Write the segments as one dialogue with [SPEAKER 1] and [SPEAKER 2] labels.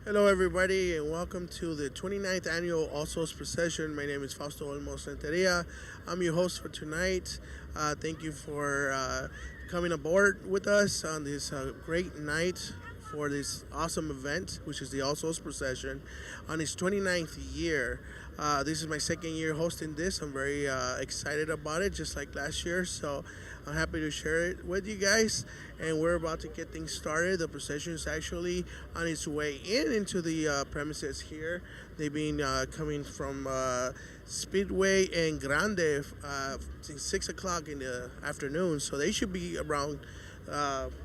[SPEAKER 1] Hello, everybody, and welcome to the 29th Annual All Souls Procession. My name is Fausto Olmos Renteria. I'm your host for tonight. Thank you for coming aboard with us on this great night for this awesome event, which is the All Souls Procession, on its 29th year. This is my second year hosting this. I'm very excited about it, just like last year. So I'm happy to share it with you guys. And we're about to get things started. The procession is actually on its way into the premises here. They've been coming from Speedway and Grande since 6 o'clock in the afternoon. So they should be around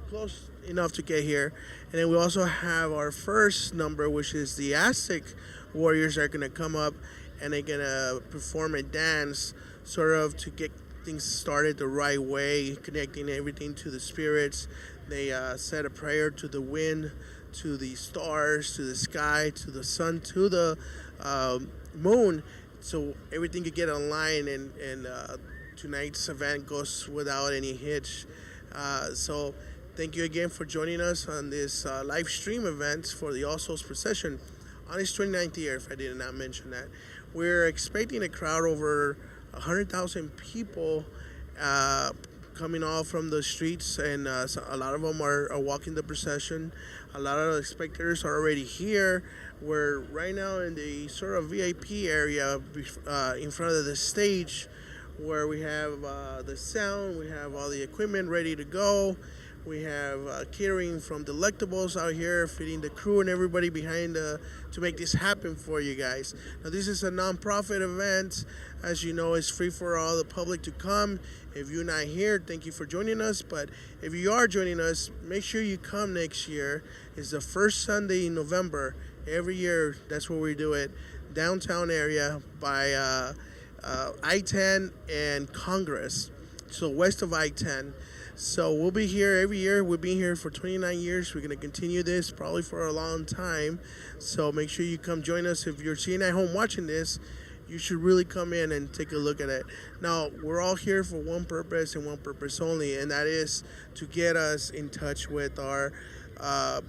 [SPEAKER 1] close enough to get here. And then we also have our first number, which is the Aztec warriors are going to come up and they're going to perform a dance sort of to get things started the right way, connecting everything to the spirits. They said a prayer to the wind, to the stars, to the sky, to the sun, to the moon, so everything could get online and tonight's event goes without any hitch. So thank you again for joining us on this live stream event for the All Souls Procession on its 29th year, if I did not mention that. We're expecting a crowd over 100,000 people coming all from the streets, and so a lot of them are walking the procession. A lot of the spectators are already here. We're right now in the sort of VIP area in front of the stage, where we have the sound, we have all the equipment ready to go. We have catering from Delectables out here, feeding the crew and everybody behind to make this happen for you guys. Now, this is a non-profit event. As you know, it's free for all the public to come. If you're not here, thank you for joining us. But if you are joining us, make sure you come next year. It's the first Sunday in November. Every year, that's where we do it. Downtown area by I-10 and Congress. So west of I-10. So we'll be here every year. We've been here for 29 years. We're going to continue this probably for a long time. So make sure you come join us. If you're sitting at home watching this, you should really come in and take a look at it. Now, we're all here for one purpose and one purpose only, and that is to get us in touch with our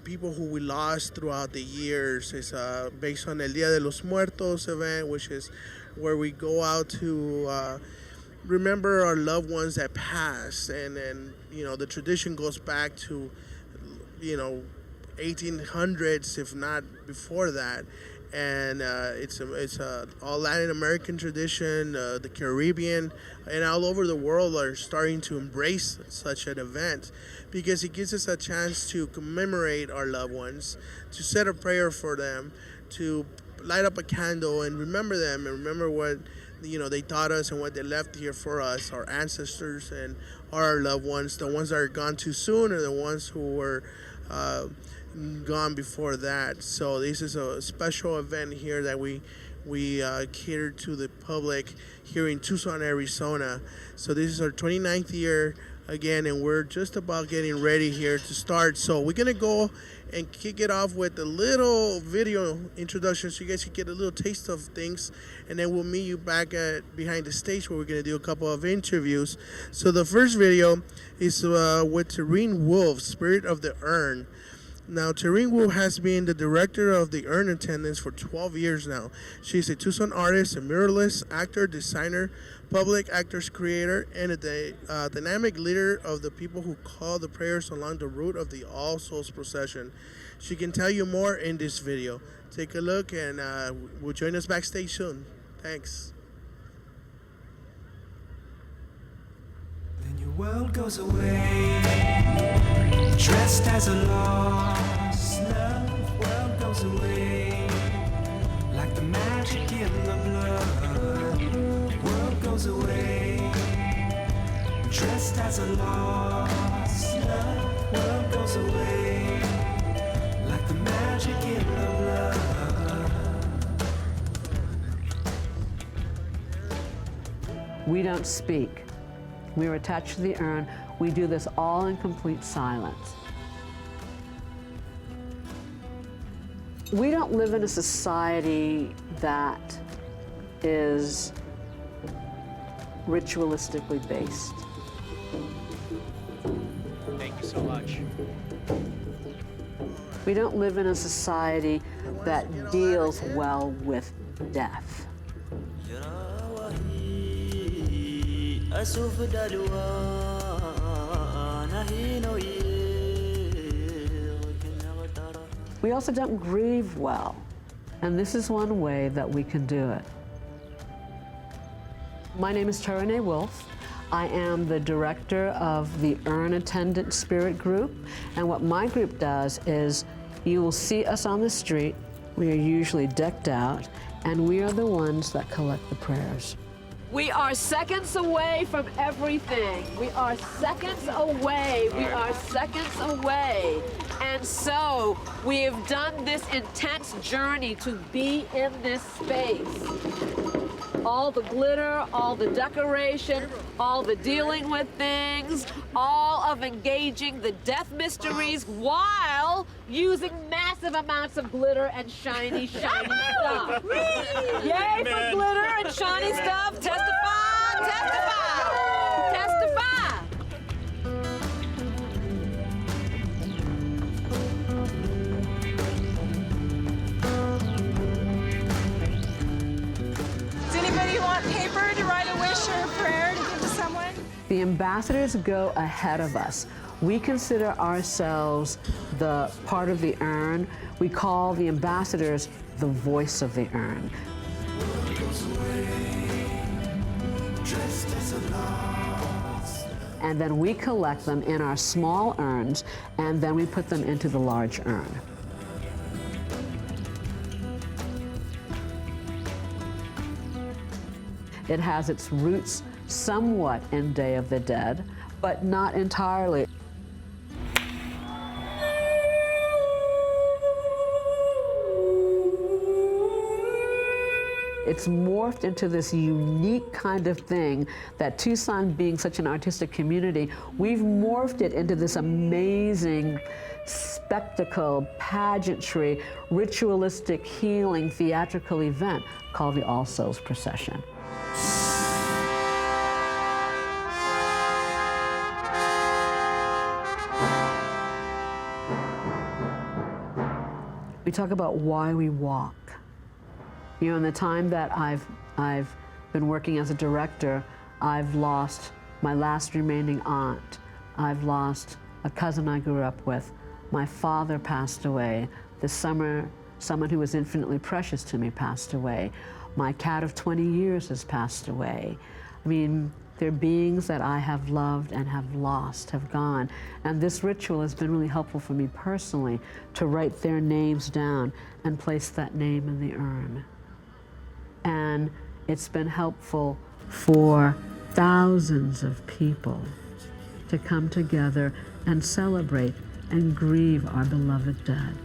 [SPEAKER 1] people who we lost throughout the years. It's based on El Día de los Muertos event, which is where we go out to remember our loved ones that passed, and then the tradition goes back to 1800s, if not before that. And it's a all Latin American tradition. The Caribbean and all over the world are starting to embrace such an event, because it gives us a chance to commemorate our loved ones, to say a prayer for them, to light up a candle and remember them, and remember what they taught us and what they left here for us, our ancestors and our loved ones, the ones that are gone too soon or the ones who were gone before that. So this is a special event here that we cater to the public here in Tucson, Arizona. So this is our 29th year again, and we're just about getting ready here to start. So we're gonna go and kick it off with a little video introduction so you guys can get a little taste of things, and then we'll meet you back at behind the stage where we're gonna do a couple of interviews. So the first video is with Terrine Wolf, Spirit of the Urn. Now, Terrine Wolf has been the director of the Urn Attendance for 12 years now. She's a Tucson artist, a muralist, actor, designer, public actors creator, and a dynamic leader of the people who call the prayers along the route of the All Souls Procession. She can tell you more in this video. Take a look, and we'll join us backstage soon. Thanks.
[SPEAKER 2] Then your world goes away, dressed as a lost love. World goes away, like the magic in the blood. World goes away, dressed as a lost love. World goes away, like the magic in the blood.
[SPEAKER 3] We don't speak. We're attached to the urn. We do this all in complete silence. We don't live in a society that is ritualistically based.
[SPEAKER 4] Thank you so much.
[SPEAKER 3] We don't live in a society that deals well with death. We also don't grieve well, and this is one way that we can do it. My name is Taranae Wolf. I am the director of the Urn Attendant Spirit Group, and what my group does is you will see us on the street. We are usually decked out, and we are the ones that collect the prayers. We are seconds away from everything. We are seconds away. We are seconds away. And so we have done this intense journey to be in this space. All the glitter, all the decoration, all the dealing with things, all of engaging the death mysteries while using massive amounts of glitter and shiny, shiny stuff. Yay for glitter and shiny stuff. Testify, testify, testify.
[SPEAKER 4] Does anybody want paper to write a wish or a prayer to give to someone?
[SPEAKER 3] The ambassadors go ahead of us. We consider ourselves the part of the urn. We call the ambassadors the voice of the urn. And then we collect them in our small urns, and then we put them into the large urn. It has its roots somewhat in Day of the Dead, but not entirely. It's morphed into this unique kind of thing that Tucson being such an artistic community, we've morphed it into this amazing spectacle, pageantry, ritualistic healing theatrical event called the All Souls Procession. We talk about why we walk. You know, in the time that I've been working as a director, I've lost my last remaining aunt. I've lost a cousin I grew up with. My father passed away. This summer, someone who was infinitely precious to me passed away. My cat of 20 years has passed away. I mean, they're beings that I have loved and have lost, have gone. And this ritual has been really helpful for me personally to write their names down and place that name in the urn. And it's been helpful for thousands of people to come together and celebrate and grieve our beloved dead.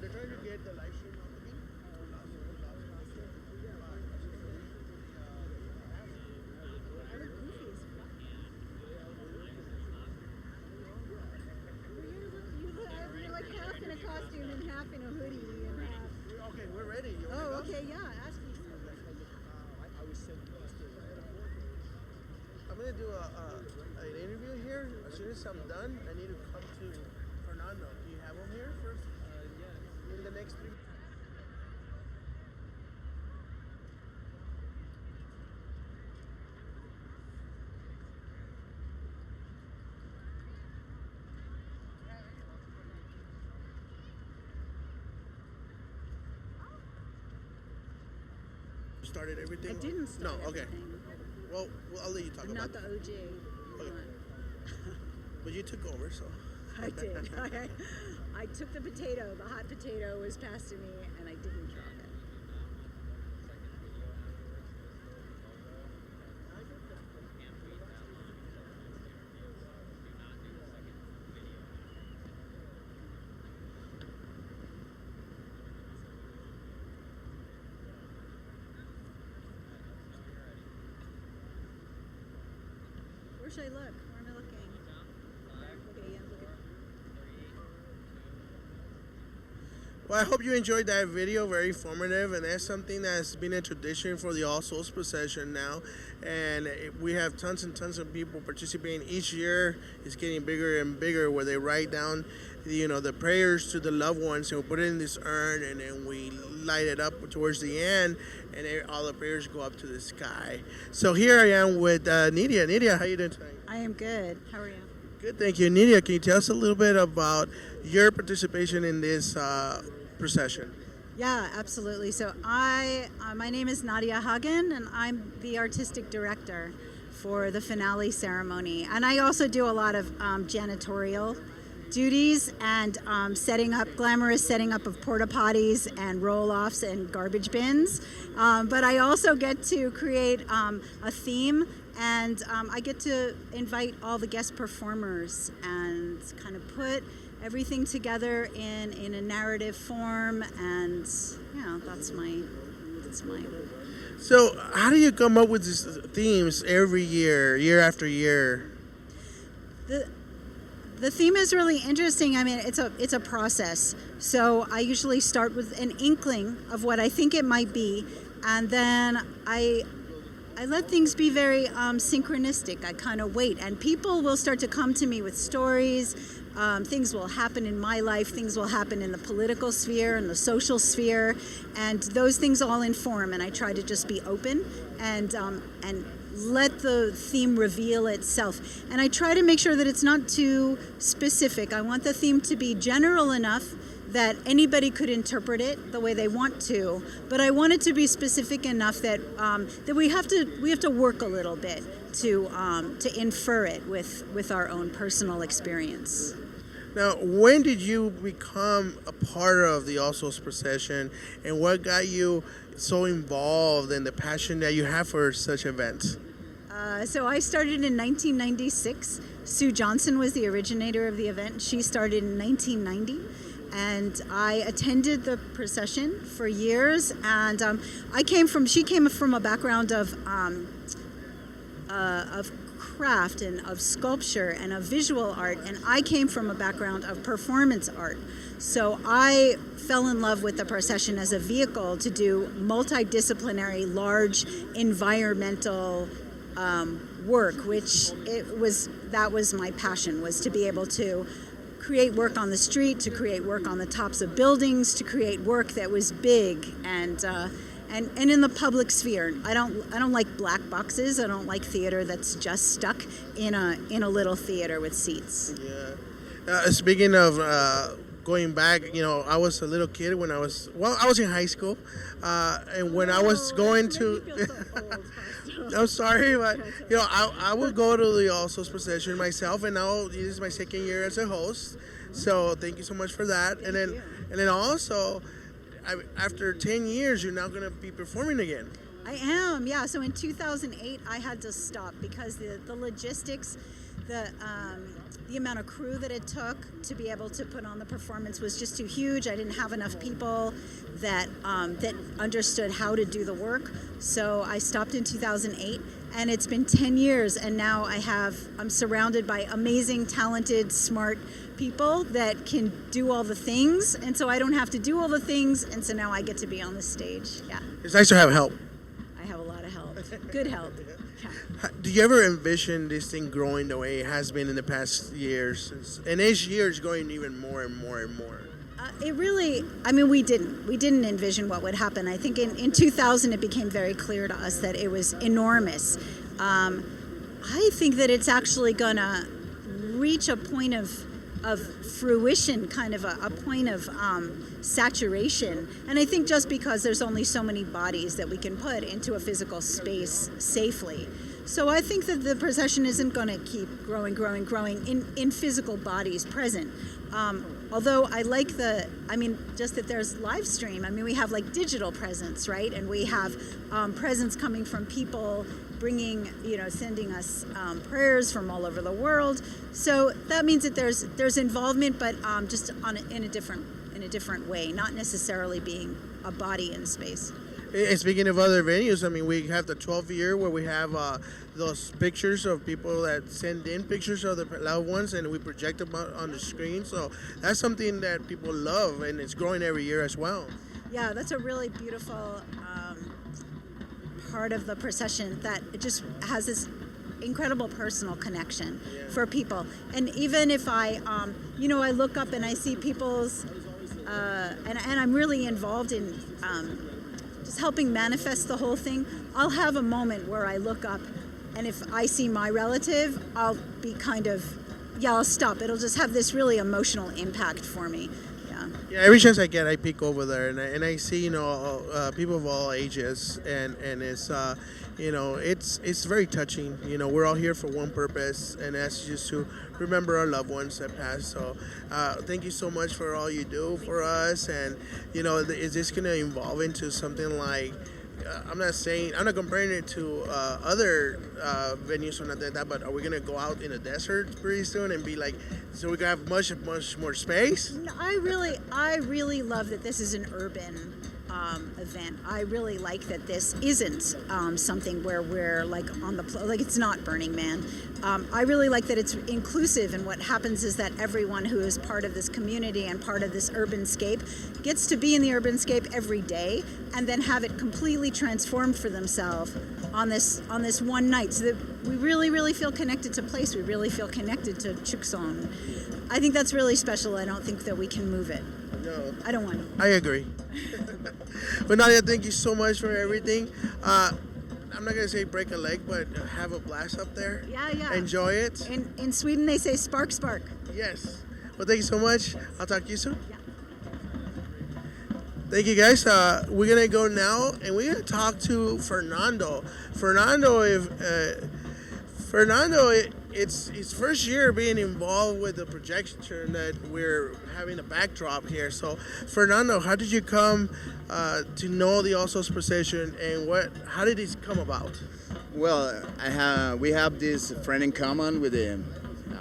[SPEAKER 1] they're trying to get the live stream on the beat.
[SPEAKER 5] You're like half in a costume and half in a hoodie and half.
[SPEAKER 1] Okay, we're ready. You wanna
[SPEAKER 5] Oh,
[SPEAKER 1] go?
[SPEAKER 5] okay, yeah. Ask me.
[SPEAKER 1] I'm gonna do an interview here. As soon as I'm done, I need to come to Fernando. Do you have him here first? Yes. In the next 3. Started everything?
[SPEAKER 5] I didn't start.
[SPEAKER 1] No, okay.
[SPEAKER 5] Everything.
[SPEAKER 1] Well, I'll let you talk
[SPEAKER 5] I'm
[SPEAKER 1] about
[SPEAKER 5] not the
[SPEAKER 1] it.
[SPEAKER 5] OJ.
[SPEAKER 1] Okay. But you took over, so.
[SPEAKER 5] I did. I took the potato. The hot potato was passed to me, and I didn't drop it. Where should I look? Where am I looking? Okay, yeah, look at.
[SPEAKER 1] Well, I hope you enjoyed that video. Very informative, and that's something that's been a tradition for the All Souls Procession now. And we have tons and tons of people participating each year. It's getting bigger and bigger, where they write down, the prayers to the loved ones, and we put it in this urn, and then we light it up towards the end, and all the prayers go up to the sky. So here I am with Nidia. Nidia, how you doing tonight?
[SPEAKER 5] I am good. How are you?
[SPEAKER 1] Good, thank you. Nidia, can you tell us a little bit about your participation in this procession?
[SPEAKER 5] Yeah, absolutely. So my name is Nadia Hagen, and I'm the artistic director for the finale ceremony. And I also do a lot of janitorial duties and glamorous setting up of porta potties and roll-offs and garbage bins. But I also get to create a theme, and I get to invite all the guest performers and kind of put everything together in a narrative form, and that's my.
[SPEAKER 1] So how do you come up with these themes every year after year?
[SPEAKER 5] The theme is really interesting. I mean, it's a process. So I usually start with an inkling of what I think it might be, and then I let things be very synchronistic. I kind of wait, and people will start to come to me with stories. Things will happen in my life. Things will happen in the political sphere and the social sphere, and those things all inform. And I try to just be open and let the theme reveal itself. And I try to make sure that it's not too specific. I want the theme to be general enough that anybody could interpret it the way they want to, but I want it to be specific enough that that we have to work a little bit to infer it with our own personal experience.
[SPEAKER 1] Now, when did you become a part of the All Souls Procession, and what got you so involved and the passion that you have for such events?
[SPEAKER 5] So I started in 1996. Sue Johnson was the originator of the event. She started in 1990. And I attended the procession for years, and she came from a background of craft and of sculpture and of visual art, and I came from a background of performance art. So I fell in love with the procession as a vehicle to do multidisciplinary, large environmental work, that was my passion, was to be able to create work on the street, to create work on the tops of buildings, to create work that was big and in the public sphere. I don't like black boxes. I don't like theater that's just stuck in a little theater with seats.
[SPEAKER 1] Yeah. Speaking of going back, I was a little kid when I was in high school, and when I was going to. I'm sorry, but I would go to the All Souls Procession myself, and now this is my second year as a host. So thank you so much for that. And then also, after 10 years, you're now going to be performing again.
[SPEAKER 5] I am, yeah. So in 2008, I had to stop because the logistics, the amount of crew that it took to be able to put on the performance was just too huge. I didn't have enough people that understood how to do the work. So I stopped in 2008, and it's been 10 years, and now I'm surrounded by amazing, talented, smart people that can do all the things, and so I don't have to do all the things, and so now I get to be on the stage. Yeah,
[SPEAKER 1] It's nice to have help.
[SPEAKER 5] I have a lot of help, good help. Yeah.
[SPEAKER 1] Do you ever envision this thing growing the way it has been in the past years? And each year is growing even more and more and more.
[SPEAKER 5] It really, I mean, we didn't envision what would happen. I think in 2000 it became very clear to us that it was enormous. I think that it's actually gonna reach a point of fruition, kind of a point of saturation. And I think just because there's only so many bodies that we can put into a physical space safely. So I think that the procession isn't going to keep growing in physical bodies present. Although I like just that there's live stream. I mean, we have like digital presence, right? And we have presence coming from people bringing, sending us prayers from all over the world. So that means that there's involvement, but just in a different way, not necessarily being a body in space.
[SPEAKER 1] And speaking of other venues, I mean, we have the 12th year where we have those pictures of people that send in pictures of their loved ones, and we project them on the screen. So that's something that people love, and it's growing every year as well.
[SPEAKER 5] Yeah, that's a really beautiful part of the procession, that it just has this incredible personal connection for people. And even if I look up and I see people's, and I'm really involved in just helping manifest the whole thing, I'll have a moment where I look up, and if I see my relative, I'll be I'll stop. It'll just have this really emotional impact for me.
[SPEAKER 1] Yeah, every chance I get, I peek over there and I see people of all ages, and it's it's very touching. We're all here for one purpose, and that's just to remember our loved ones that passed. So thank you so much for all you do for us. And is this going to evolve into something like, I'm not comparing it to other venues or nothing like that, but are we going to go out in the desert pretty soon and be like, so we can have much more space?
[SPEAKER 5] I really love that this is an urban event. I really like that this isn't something where we're like like it's not Burning Man. I really like that it's inclusive, and what happens is that everyone who is part of this community and part of this urban scape gets to be in the urban scape every day, and then have it completely transformed for themselves on this one night, so that we really feel connected to place. We really feel connected to XIXI. I think that's really special. I don't think that we can move it.
[SPEAKER 1] No.
[SPEAKER 5] I don't want to.
[SPEAKER 1] I agree. But Nadia, thank you so much for everything. I'm not going to say break a leg, but have a blast up there.
[SPEAKER 5] Yeah.
[SPEAKER 1] Enjoy it.
[SPEAKER 5] In Sweden, they say spark.
[SPEAKER 1] Yes. Well, thank you so much. I'll talk to you soon.
[SPEAKER 5] Yeah.
[SPEAKER 1] Thank you, guys. We're going to go now, and we're going to talk to Fernando. It's his first year being involved with the projection that we're having a backdrop here. So, Fernando, how did you come to know the All Souls Procession, and how did this come about?
[SPEAKER 6] Well, we have this friend in common with the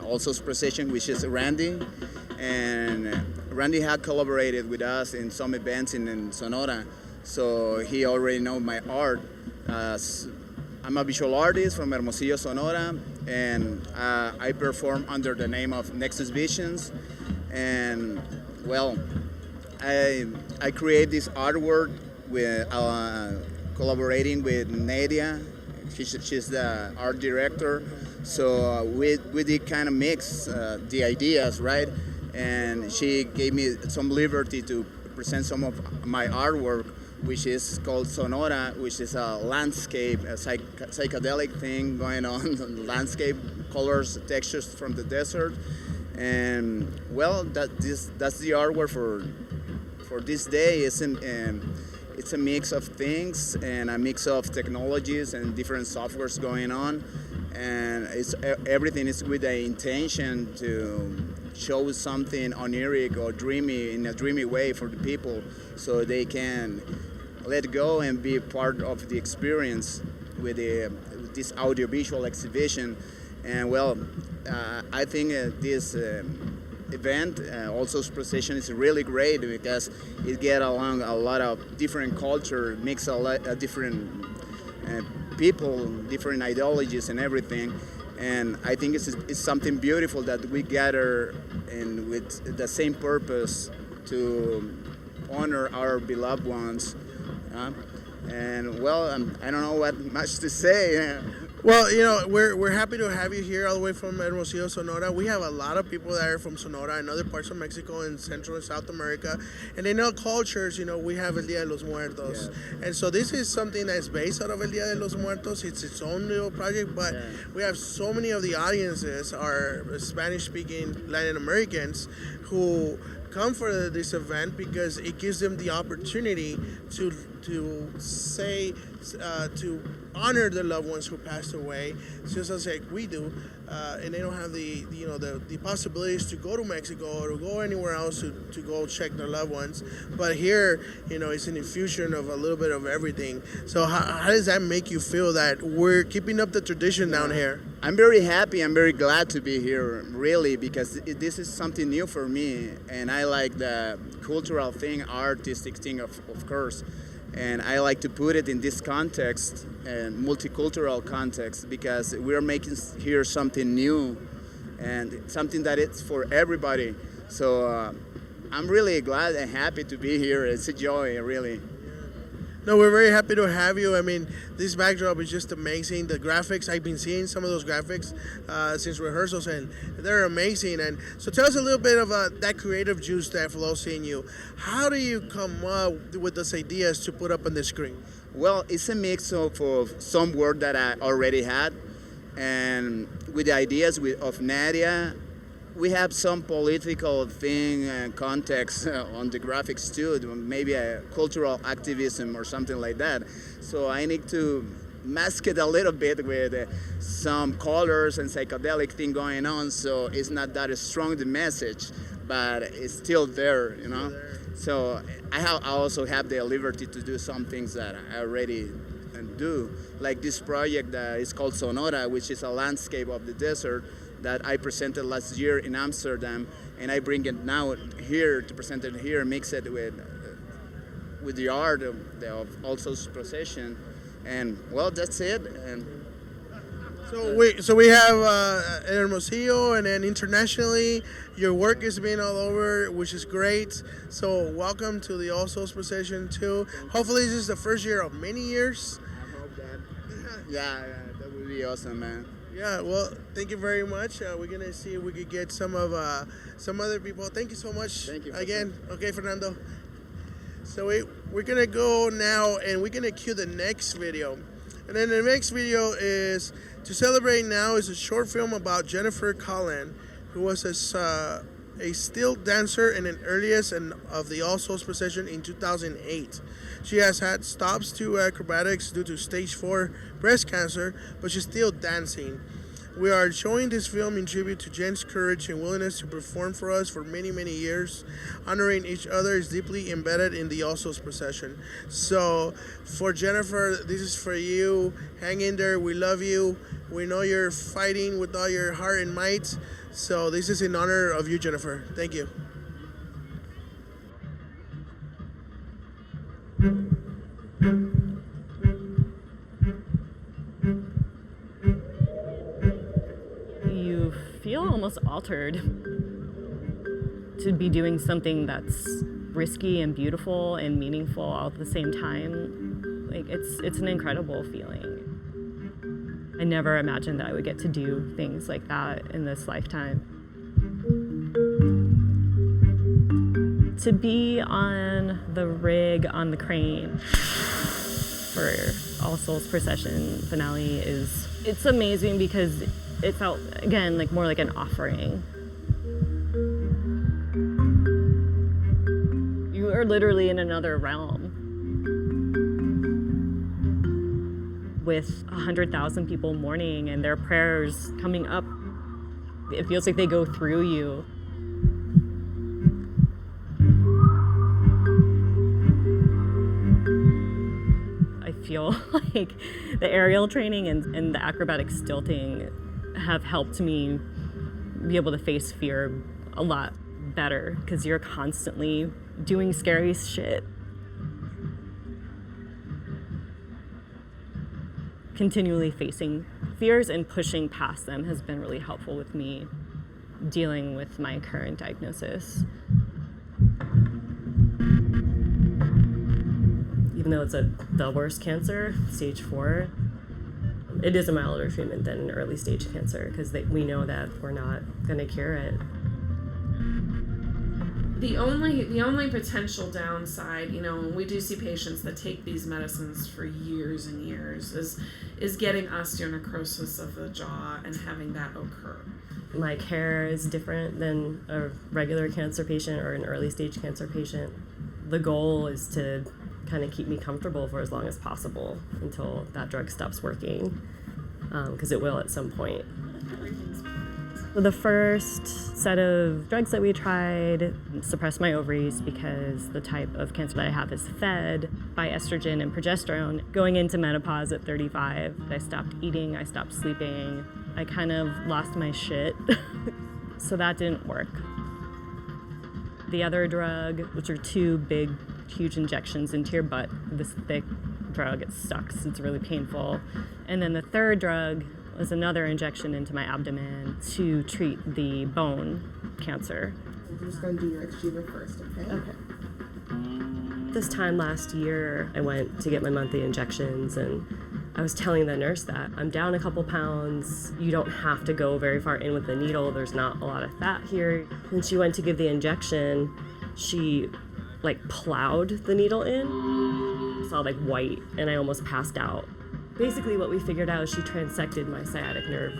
[SPEAKER 6] All Souls Procession, which is Randy, and Randy had collaborated with us in some events in Sonora, so he already knows my art. I'm a visual artist from Hermosillo, Sonora, and I perform under the name of NexusVisions. And well, I create this artwork with collaborating with Nadia. She's the art director. So we did kind of mix the ideas, right? And she gave me some liberty to present some of my artwork, which is called Sonora, which is a landscape, a psychedelic thing going on, landscape, colors, textures from the desert. And well, that's the artwork for this day. It's a mix of things and a mix of technologies and different softwares going on. And everything is with the intention to show something oniric or dreamy in a dreamy way for the people, so they can let go and be part of the experience with this audiovisual exhibition. And well, I think this event, also Procession, is really great because it get along a lot of different culture, mix a lot of different people, different ideologies and everything. And I think it's something beautiful that we gather and with the same purpose to honor our beloved ones. And well, I don't know what much to say.
[SPEAKER 1] Well, you know, we're happy to have you here all the way from Hermosillo, Sonora. We have a lot of people that are from Sonora and other parts of Mexico and Central and South America. And they know cultures, you know, we have El Dia de los Muertos. Yeah. And so this is something that's based out of El Dia de los Muertos. It's its own little project, but we have so many of the audiences are Spanish-speaking Latin Americans who come for this event because it gives them the opportunity to say to honor the loved ones who passed away, just as like we do, and they don't have the possibilities to go to Mexico or to go anywhere else to go check their loved ones. But here, you know, it's an infusion of a little bit of everything. So how does that make you feel that we're keeping up the tradition down here?
[SPEAKER 6] I'm very happy. I'm very glad to be here, really, because this is something new for me, and I like the cultural thing, artistic thing, of course. And I like to put it in this context, and multicultural context, because we're making here something new and something that it's for everybody. So I'm really glad and happy to be here. It's a joy, really.
[SPEAKER 1] No, we're very happy to have you. I mean, this backdrop is just amazing. The graphics, I've been seeing some of those graphics since rehearsals, and they're amazing. And so tell us a little bit of that creative juice that flows in you. How do you come up with those ideas to put up on the screen?
[SPEAKER 6] Well, it's a mix of some work that I already had, and with the ideas of Nadia. We have some political thing and context on the graphics too, maybe a cultural activism or something like that. So I need to mask it a little bit with some colors and psychedelic thing going on, so it's not that strong the message, but it's still there, you know. So I also have the liberty to do some things that I already do, like this project that is called Sonora, which is a landscape of the desert that I presented last year in Amsterdam, and I bring it now here to present it here, mix it with the art of also Procession, and well, that's it. And
[SPEAKER 1] so we have Hermosillo, and then internationally, your work is being all over, which is great. So welcome to the All Souls Procession too. Hopefully, this is the first year of many years.
[SPEAKER 6] I hope that. Yeah, that would be awesome, man.
[SPEAKER 1] Yeah, well, thank you very much. We're gonna see if we could get some other people. Thank you so much.
[SPEAKER 6] Thank you
[SPEAKER 1] again. Okay, Fernando. So we're gonna go now, and we're gonna cue the next video, and then the next video is to celebrate. Now is a short film about Jennifer Collin, who was a still dancer in an earliest of the All Souls Procession in 2008. She has had stops to acrobatics due to stage 4 breast cancer, but she's still dancing. We are showing this film in tribute to Jen's courage and willingness to perform for us for many, many years. Honoring each other is deeply embedded in the All Souls Procession. So for Jennifer, this is for you. Hang in there. We love you. We know you're fighting with all your heart and might. So this is in honor of you, Jennifer. Thank you.
[SPEAKER 7] You feel almost altered to be doing something that's risky and beautiful and meaningful all at the same time. Like it's an incredible feeling. I never imagined that I would get to do things like that in this lifetime. To be on the rig on the crane for All Souls Procession finale it's amazing because it felt, again, like more like an offering. You are literally in another realm with 100,000 people mourning and their prayers coming up. It feels like they go through you. I feel like the aerial training and the acrobatic stilting have helped me be able to face fear a lot better because you're constantly doing scary shit. Continually facing fears and pushing past them has been really helpful with me dealing with my current diagnosis. Even though it's the worst cancer, stage 4, it is a milder treatment than an early stage cancer because we know that we're not going to cure it.
[SPEAKER 8] The only potential downside, we do see patients that take these medicines for years and years, is getting osteonecrosis of the jaw and having that occur.
[SPEAKER 7] My care is different than a regular cancer patient or an early stage cancer patient. The goal is to kind of keep me comfortable for as long as possible until that drug stops working, because it will at some point. So the first set of drugs that we tried suppressed my ovaries because the type of cancer that I have is fed by estrogen and progesterone. Going into menopause at 35, I stopped eating, I stopped sleeping, I kind of lost my shit. So that didn't work. The other drug, which are 2 big, huge injections into your butt, this thick drug, it sucks, it's really painful. And then the third drug was another injection into my abdomen to treat the bone cancer.
[SPEAKER 9] We're just going to do your XIXI first, okay?
[SPEAKER 7] Okay. This time last year, I went to get my monthly injections, and I was telling the nurse that I'm down a couple pounds. You don't have to go very far in with the needle. There's not a lot of fat here. When she went to give the injection, she plowed the needle in. I saw white, and I almost passed out. Basically what we figured out is she transected my sciatic nerve.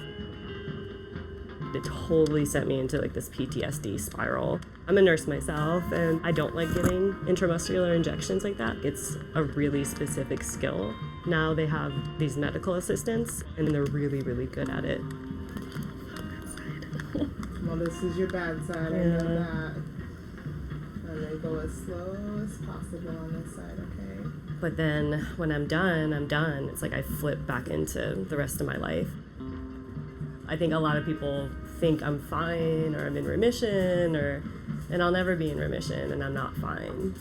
[SPEAKER 7] It totally sent me into this PTSD spiral. I'm a nurse myself, and I don't like giving intramuscular injections like that. It's a really specific skill. Now they have these medical assistants, and they're really, really good at it.
[SPEAKER 9] Well, this is your bad side, I know that. And then go as slow as possible on this side, okay?
[SPEAKER 7] But then when I'm done. It's I flip back into the rest of my life. I think a lot of people think I'm fine or I'm in remission, and I'll never be in remission, and I'm not fine.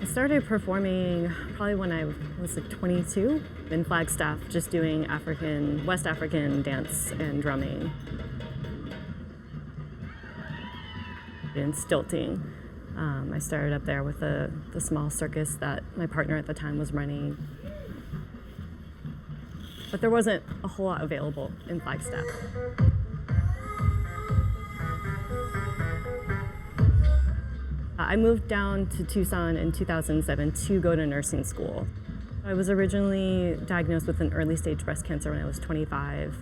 [SPEAKER 7] I started performing probably when I was 22 in Flagstaff, just doing West African dance and drumming. And stilting. I started up there with the small circus that my partner at the time was running. But there wasn't a whole lot available in Flagstaff. I moved down to Tucson in 2007 to go to nursing school. I was originally diagnosed with an early stage breast cancer when I was 25.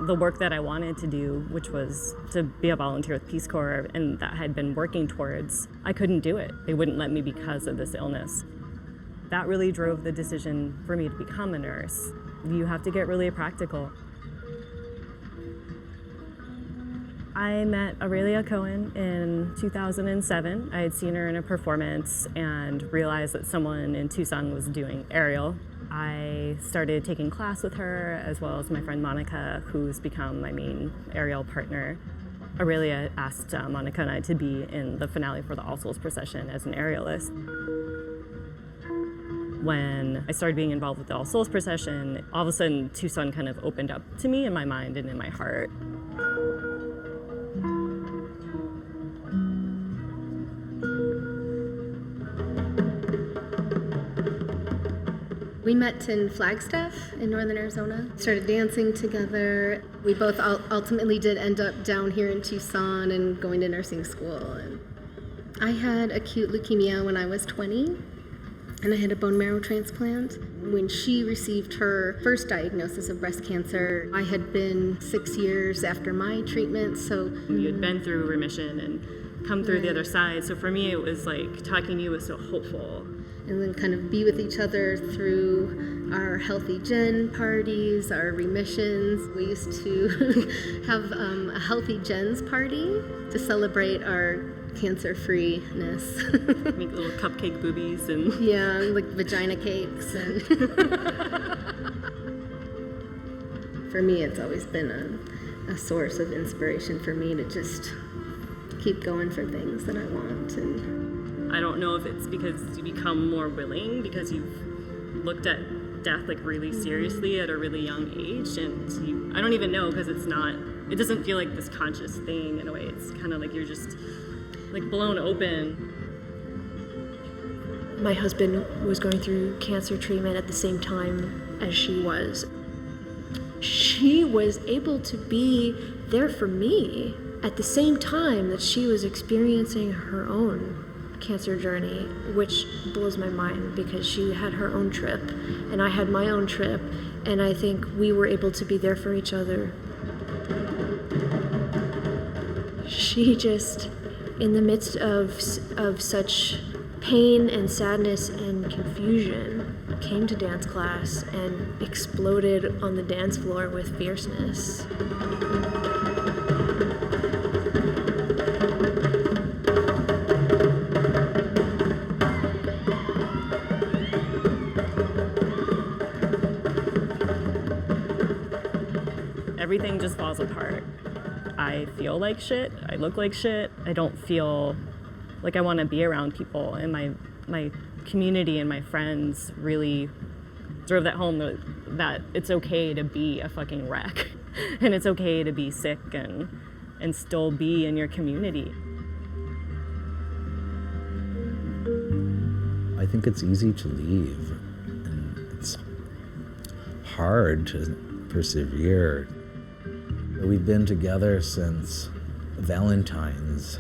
[SPEAKER 7] The work that I wanted to do, which was to be a volunteer with Peace Corps, and that I had been working towards, I couldn't do it. They wouldn't let me because of this illness. That really drove the decision for me to become a nurse. You have to get really practical. I met Aurelia Cohen in 2007. I had seen her in a performance and realized that someone in Tucson was doing aerial. I started taking class with her, as well as my friend Monica, who's become my main aerial partner. Aurelia asked Monica and I to be in the finale for the All Souls Procession as an aerialist. When I started being involved with the All Souls Procession, all of a sudden Tucson kind of opened up to me in my mind and in my heart.
[SPEAKER 10] We met in Flagstaff in northern Arizona, started dancing together. We both ultimately did end up down here in Tucson and going to nursing school. And I had acute leukemia when I was 20, and I had a bone marrow transplant. When she received her first diagnosis of breast cancer, I had been 6 years after my treatment, so...
[SPEAKER 7] You had been through remission and come through the other side. So for me, it was like talking to you was so hopeful.
[SPEAKER 10] And then kind of be with each other through our Healthy Gen parties, our remissions. We used to have a Healthy Gens party to celebrate our cancer-freeness.
[SPEAKER 7] Make little cupcake boobies and
[SPEAKER 10] yeah, like vagina cakes. And for me, it's always been a source of inspiration for me to just keep going for things that I want. And
[SPEAKER 7] I don't know if it's because you become more willing because you've looked at death like really seriously at a really young age, and I don't even know, because it doesn't feel like this conscious thing in a way. It's kind of like you're just like blown open.
[SPEAKER 11] My husband was going through cancer treatment at the same time as she was. She was able to be there for me at the same time that she was experiencing her own cancer journey, which blows my mind because she had her own trip and I had my own trip, and I think we were able to be there for each other. She just, in the midst of such pain and sadness and confusion, came to dance class and exploded on the dance floor with fierceness.
[SPEAKER 7] Everything just falls apart. I feel like shit. I look like shit. I don't feel like I want to be around people, and my community and my friends really drove that home, that it's okay to be a fucking wreck and it's okay to be sick and still be in your community.
[SPEAKER 12] I think it's easy to leave, and it's hard to persevere. We've been together since Valentine's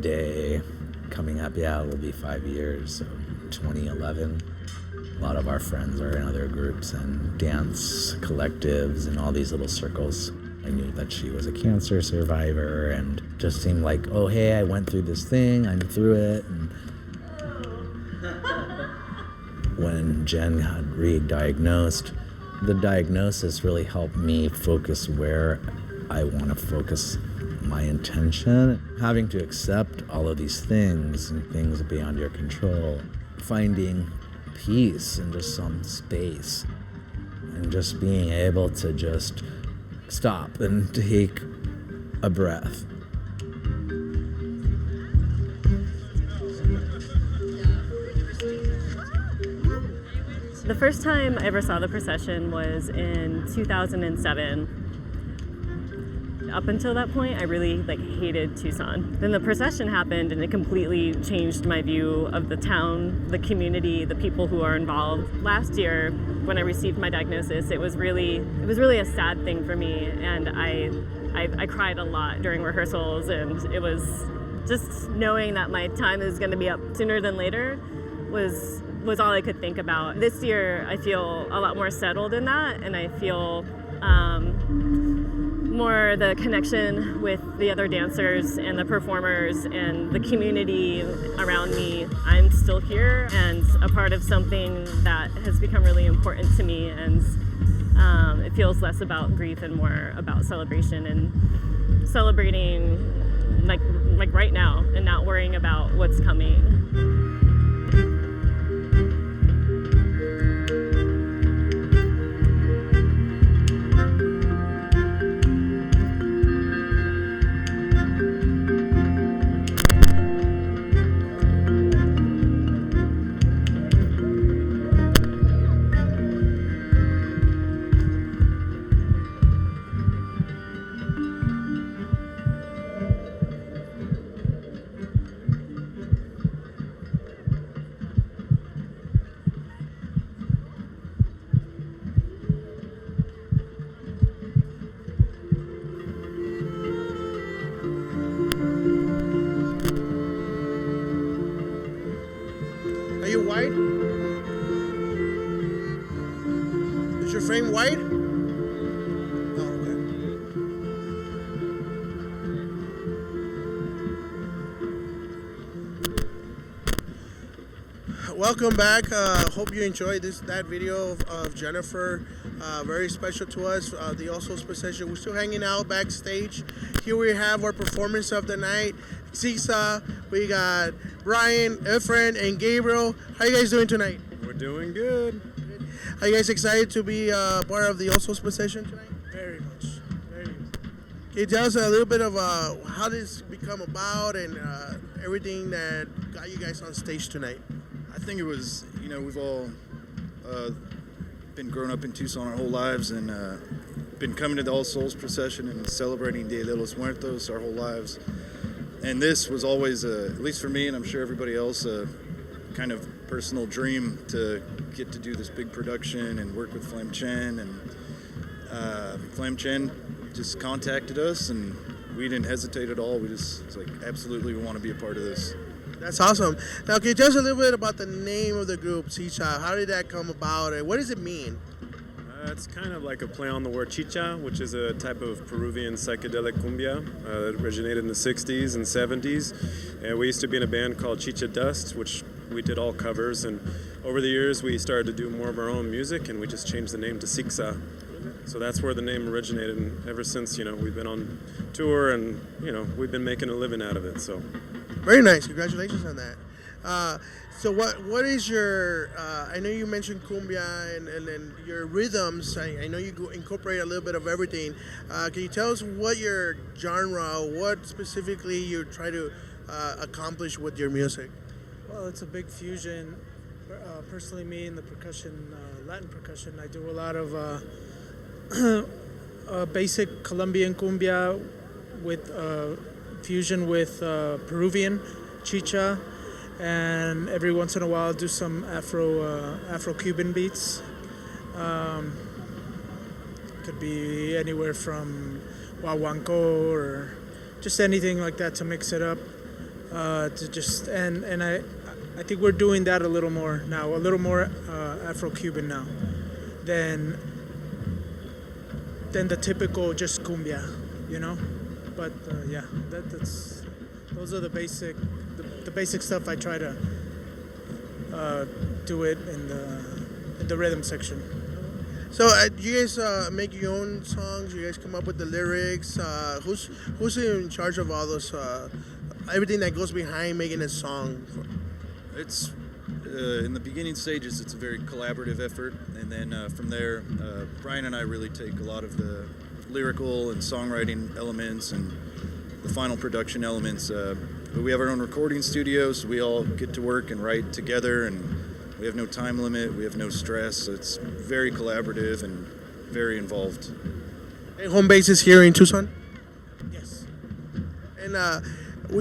[SPEAKER 12] Day. Coming up, it'll be 5 years, so 2011. A lot of our friends are in other groups and dance collectives and all these little circles. I knew that she was a cancer survivor, and just seemed like, oh, hey, I went through this thing, I'm through it. And when Jen got re-diagnosed, the diagnosis really helped me focus where I want to focus my intention. Having to accept all of these things and things beyond your control, finding peace and just some space, and just being able to just stop and take a breath.
[SPEAKER 7] The first time I ever saw the procession was in 2007. Up until that point, I really hated Tucson. Then the procession happened, and it completely changed my view of the town, the community, the people who are involved. Last year, when I received my diagnosis, it was really a sad thing for me, and I cried a lot during rehearsals, and it was just knowing that my time is going to be up sooner than later was all I could think about. This year, I feel a lot more settled in that, and I feel more the connection with the other dancers and the performers and the community around me. I'm still here and a part of something that has become really important to me, and it feels less about grief and more about celebration, and celebrating like right now and not worrying about what's coming.
[SPEAKER 1] Are you white? Is your frame white? Oh, okay. welcome back. Hope you enjoyed that video of Jennifer. Very special to us. The All-Souls Procession. We're still hanging out backstage. Here we have our performance of the night. XIXI. We got Brian, Efren, and Gabriel. How you guys doing tonight?
[SPEAKER 13] We're doing good.
[SPEAKER 1] Are you guys excited to be part of the All-Souls Procession tonight?
[SPEAKER 14] Very much. Very much.
[SPEAKER 1] Can you tell us a little bit of how this become about and everything that got you guys on stage tonight?
[SPEAKER 15] I think it was, we've all been growing up in Tucson our whole lives and been coming to the All Souls Procession and celebrating Dia de los Muertos our whole lives. And this was always, at least for me and I'm sure everybody else, a kind of personal dream to get to do this big production and work with Flam Chen. And Flam Chen just contacted us and we didn't hesitate at all. We just, it's like, absolutely we want to be a part of this.
[SPEAKER 1] That's awesome. Now, can you tell us a little bit about the name of the group, XIXI? How did that come about, and what does it mean?
[SPEAKER 13] It's kind of like a play on the word chicha, which is a type of Peruvian psychedelic cumbia that originated in the 60s and 70s. And we used to be in a band called Chicha Dust, which we did all covers. And over the years, we started to do more of our own music, and we just changed the name to XIXI. So that's where the name originated. And ever since, we've been on tour, and, we've been making a living out of it. So.
[SPEAKER 1] Very nice. Congratulations on that. So what is your, I know you mentioned cumbia and then your rhythms. I know you incorporate a little bit of everything. Can you tell us what your genre, what specifically you try to accomplish with your music?
[SPEAKER 14] Well, it's a big fusion. Personally, me in the percussion, Latin percussion, I do a lot of basic Colombian cumbia with fusion with Peruvian chicha, and every once in a while do some Afro-Cuban beats. Could be anywhere from guaguancó or just anything like that to mix it up. And I think we're doing that a little more now, a little more Afro-Cuban now than the typical just cumbia, But yeah, those are the basic stuff. I try to do it in the rhythm section.
[SPEAKER 1] So you guys make your own songs? You guys come up with the lyrics? Who's in charge of all those? Everything that goes behind making a song?
[SPEAKER 15] It's in the beginning stages. It's a very collaborative effort, and then from there, Brian and I really take a lot of the lyrical and songwriting elements and the final production elements. But we have our own recording studio, so we all get to work and write together, and we have no time limit, we have no stress. So it's very collaborative and very involved.
[SPEAKER 1] And home base is here in Tucson?
[SPEAKER 14] Yes.
[SPEAKER 1] And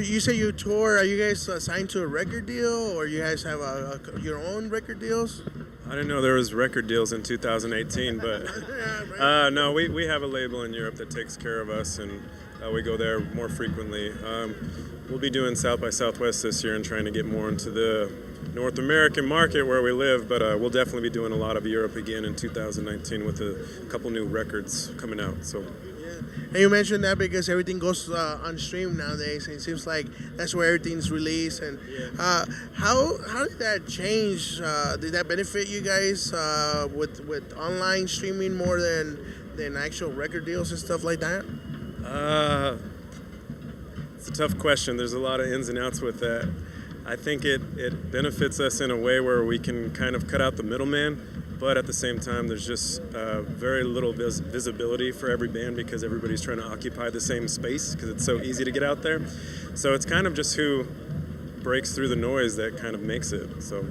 [SPEAKER 1] you say you tour. Are you guys signed to a record deal, or you guys have your own record deals?
[SPEAKER 13] I didn't know there was record deals in 2018, but no, we have a label in Europe that takes care of us, and we go there more frequently. We'll be doing South by Southwest this year and trying to get more into the North American market where we live, but we'll definitely be doing a lot of Europe again in 2019 with a couple new records coming out. So.
[SPEAKER 1] And you mentioned that because everything goes on stream nowadays, and it seems like that's where everything's released. And how did that change? Did that benefit you guys with online streaming more than actual record deals and stuff like that?
[SPEAKER 13] It's a tough question. There's a lot of ins and outs with that. I think it benefits us in a way where we can kind of cut out the middleman. But at the same time, there's just very little visibility for every band because everybody's trying to occupy the same space because it's so easy to get out there. So it's kind of just who breaks through the noise that kind of makes it. So.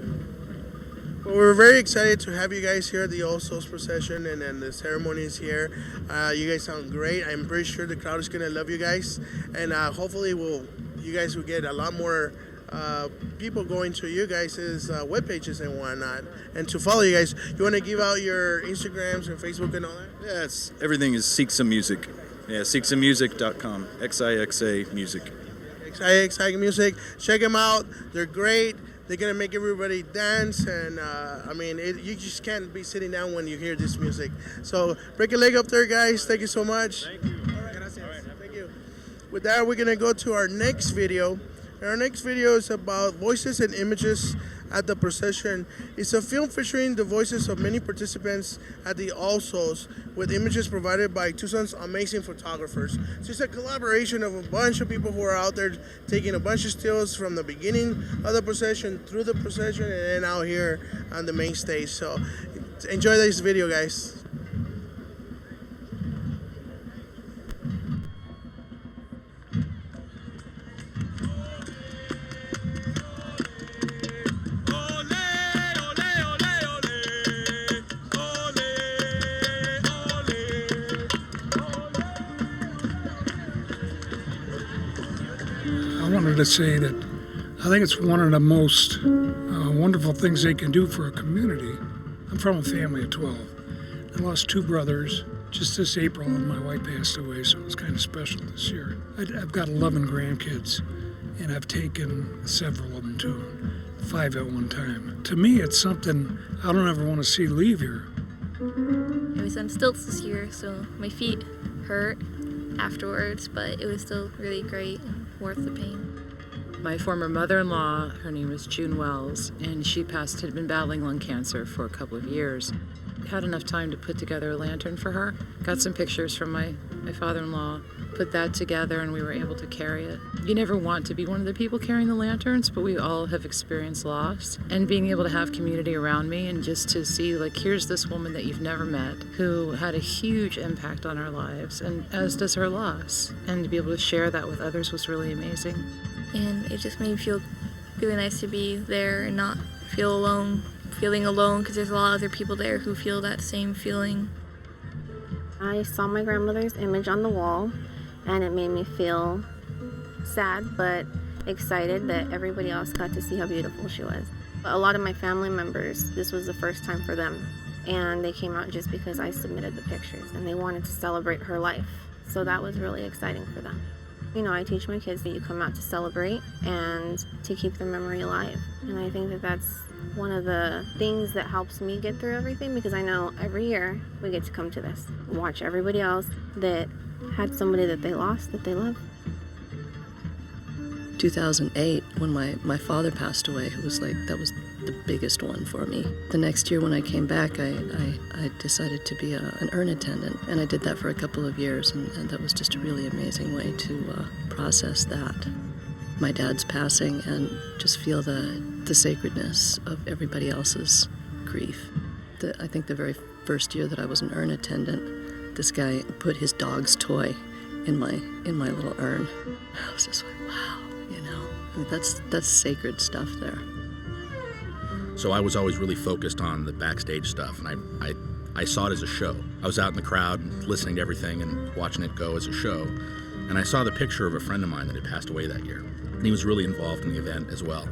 [SPEAKER 1] Well, we're very excited to have you guys here at the All Souls Procession, and then the ceremony is here. You guys sound great. I'm pretty sure the crowd is going to love you guys. And hopefully you guys will get a lot more people going to you guys' web pages and whatnot, and to follow you guys. You want to give out your Instagrams and Facebook and all that?
[SPEAKER 15] Yeah, everything is XIXI Music. Yeah, XIXImusic.com. XIXA Music.
[SPEAKER 1] XIXI Music. Check them out. They're great. They're going to make everybody dance, and you just can't be sitting down when you hear this music. So break a leg up there, guys. Thank you so much.
[SPEAKER 13] Thank you.
[SPEAKER 1] All right. Thank you. With that, we're going to go to our next video. And our next video is about voices and images at the procession. It's a film featuring the voices of many participants at the All Souls with images provided by Tucson's amazing photographers. So it's a collaboration of a bunch of people who are out there taking a bunch of stills from the beginning of the procession, through the procession, and then out here on the main stage. So enjoy this video, guys.
[SPEAKER 16] I wanted to say that I think it's one of the most wonderful things they can do for a community. I'm from a family of 12. I lost 2 brothers just this April, and my wife passed away, so it was kind of special this year. I've got 11 grandkids, and I've taken several of them too, 5 at one time. To me, it's something I don't ever want to see leave here.
[SPEAKER 17] I was on stilts this year, so my feet hurt afterwards, but it was still really great and worth the pain.
[SPEAKER 18] My former mother-in-law, her name was June Wells, and she had been battling lung cancer for a couple of years. Had enough time to put together a lantern for her. Got some pictures from my father-in-law, put that together, and we were able to carry it. You never want to be one of the people carrying the lanterns, but we all have experienced loss. And being able to have community around me and just to see, like, here's this woman that you've never met who had a huge impact on our lives, and as does her loss. And to be able to share that with others was really amazing.
[SPEAKER 17] And it just made me feel really nice to be there and not feel alone, feeling alone, because there's a lot of other people there who feel that same feeling.
[SPEAKER 19] I saw my grandmother's image on the wall, and it made me feel sad but excited that everybody else got to see how beautiful she was. A lot of my family members, this was the first time for them, and they came out just because I submitted the pictures, and they wanted to celebrate her life. So that was really exciting for them. You know, I teach my kids that you come out to celebrate and to keep their memory alive. And I think that that's one of the things that helps me get through everything, because I know every year we get to come to this, watch everybody else that had somebody that they lost that they love.
[SPEAKER 20] 2008, when my father passed away, it was like, that was the biggest one for me. The next year when I came back, I decided to be an urn attendant, and I did that for a couple of years, and that was just a really amazing way to process that. My dad's passing, and just feel the sacredness of everybody else's grief. I think the very first year that I was an urn attendant, this guy put his dog's toy in my little urn. I was just like, wow, you know, I mean, that's sacred stuff there.
[SPEAKER 21] So I was always really focused on the backstage stuff, and I saw it as a show. I was out in the crowd listening to everything and watching it go as a show, and I saw the picture of a friend of mine that had passed away that year. And he was really involved in the event as well,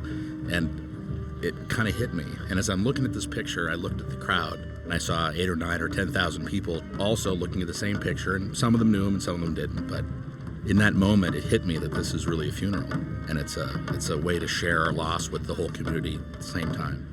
[SPEAKER 21] and it kind of hit me. And as I'm looking at this picture, I looked at the crowd, and I saw 8 or 9 or 10,000 people also looking at the same picture, and some of them knew him and some of them didn't, but in that moment, it hit me that this is really a funeral, and it's a way to share our loss with the whole community at the same time.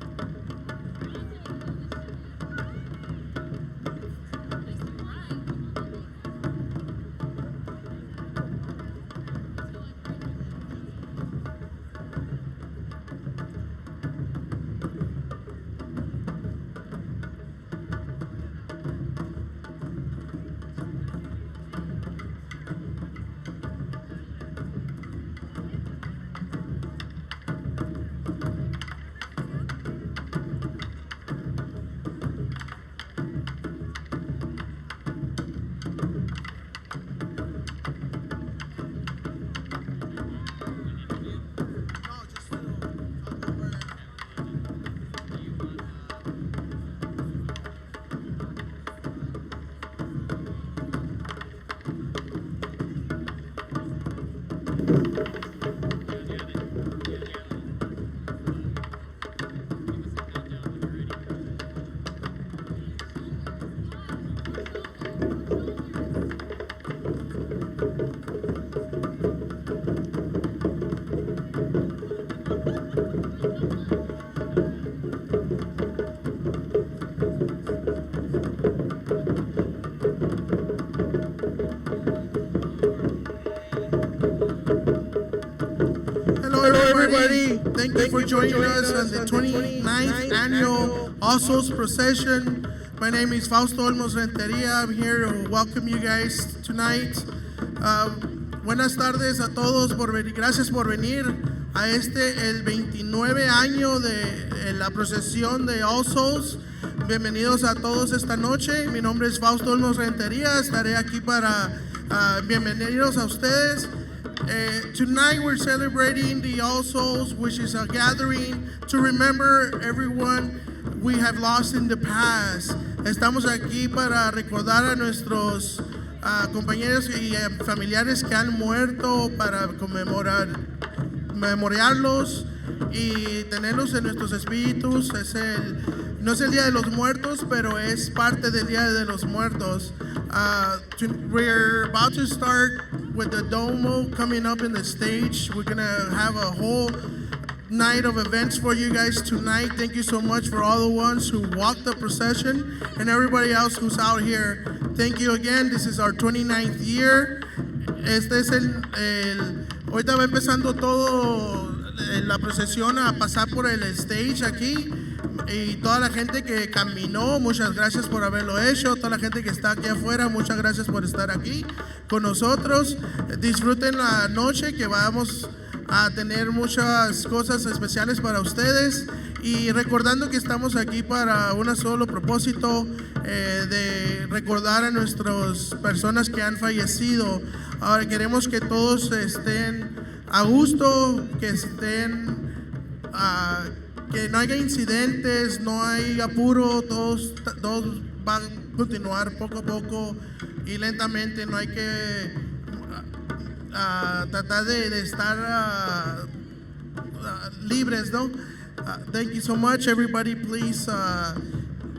[SPEAKER 1] you for joining us on the 29th Annual All Souls Procession. My name is Fausto Olmos Renteria. I'm here to welcome you guys tonight. Buenas tardes a todos, gracias por venir a el 29 año de la procesión de All Souls. Bienvenidos a todos esta noche. Mi nombre es Fausto Olmos Renteria. Estaré aquí para bienvenidos a ustedes. Tonight we're celebrating the All Souls, which is a gathering to remember everyone we have lost in the past. Estamos aquí para recordar a nuestros compañeros y familiares que han muerto, para memoriarlos y tenerlos en nuestros espíritus. No es el Día de los Muertos, pero es parte del Día de los Muertos. We're about to start with the Domo coming up in the stage. We're gonna have a whole night of events for you guys tonight. Thank you so much for all the ones who walked the procession and everybody else who's out here. Thank you again. This is our 29th year. Este es ahorita va empezando todo la procesión a pasar por el stage aquí. Y toda la gente que caminó, muchas gracias por haberlo hecho. Toda la gente que está aquí afuera, muchas gracias por estar aquí con nosotros. Disfruten la noche, que vamos a tener muchas cosas especiales para ustedes, y recordando que estamos aquí para un solo propósito, de recordar a nuestras personas que han fallecido. Ahora queremos que todos estén a gusto, que que no haya incidentes, no hay apuro, todos van a continuar poco a poco y lentamente. No hay que tratar de estar libres, ¿no? Thank you so much, everybody. Please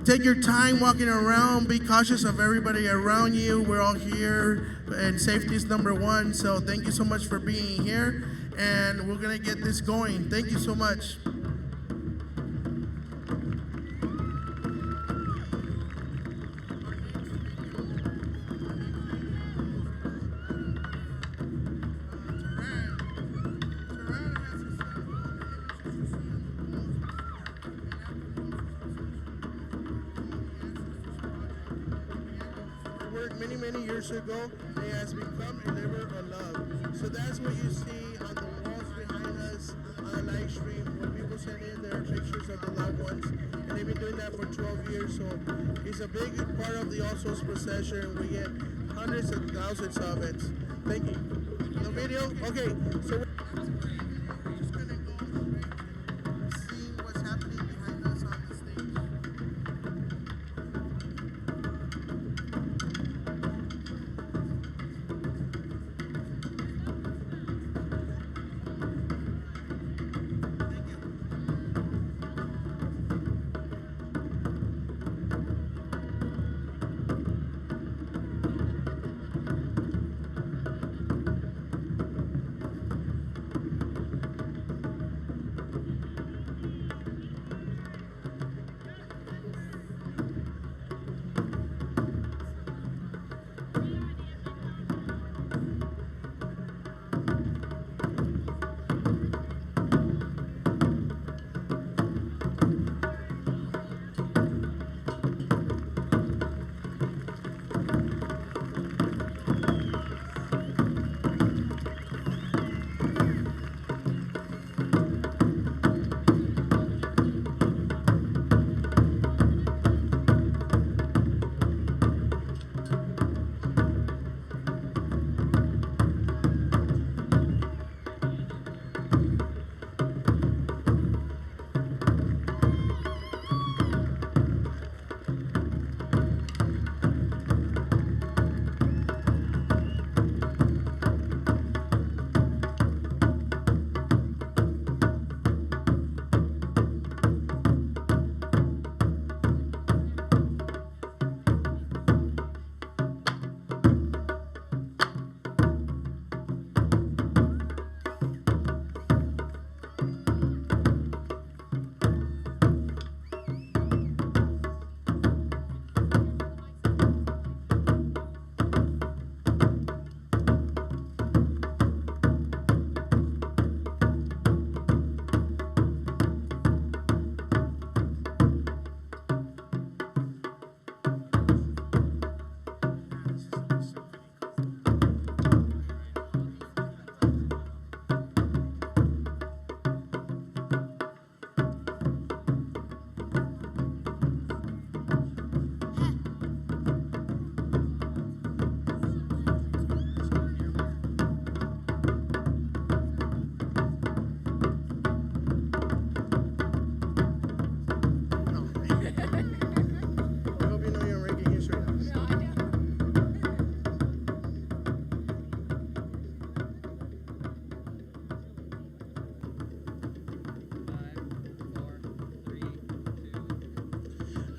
[SPEAKER 1] take your time walking around. Be cautious of everybody around you. We're all here, and safety is number one. So thank you so much for being here, and we're gonna get this going. Thank you so much. Many years ago, it has become a labor of love. So that's what you see on the walls behind us on the live stream, when people send in their pictures of the loved ones, and they've been doing that for 12 years. So it's a big part of the All Souls Procession. We get hundreds of thousands of it. Thank you. The video? Okay, so we're just gonna go see what's happening behind us on the stage.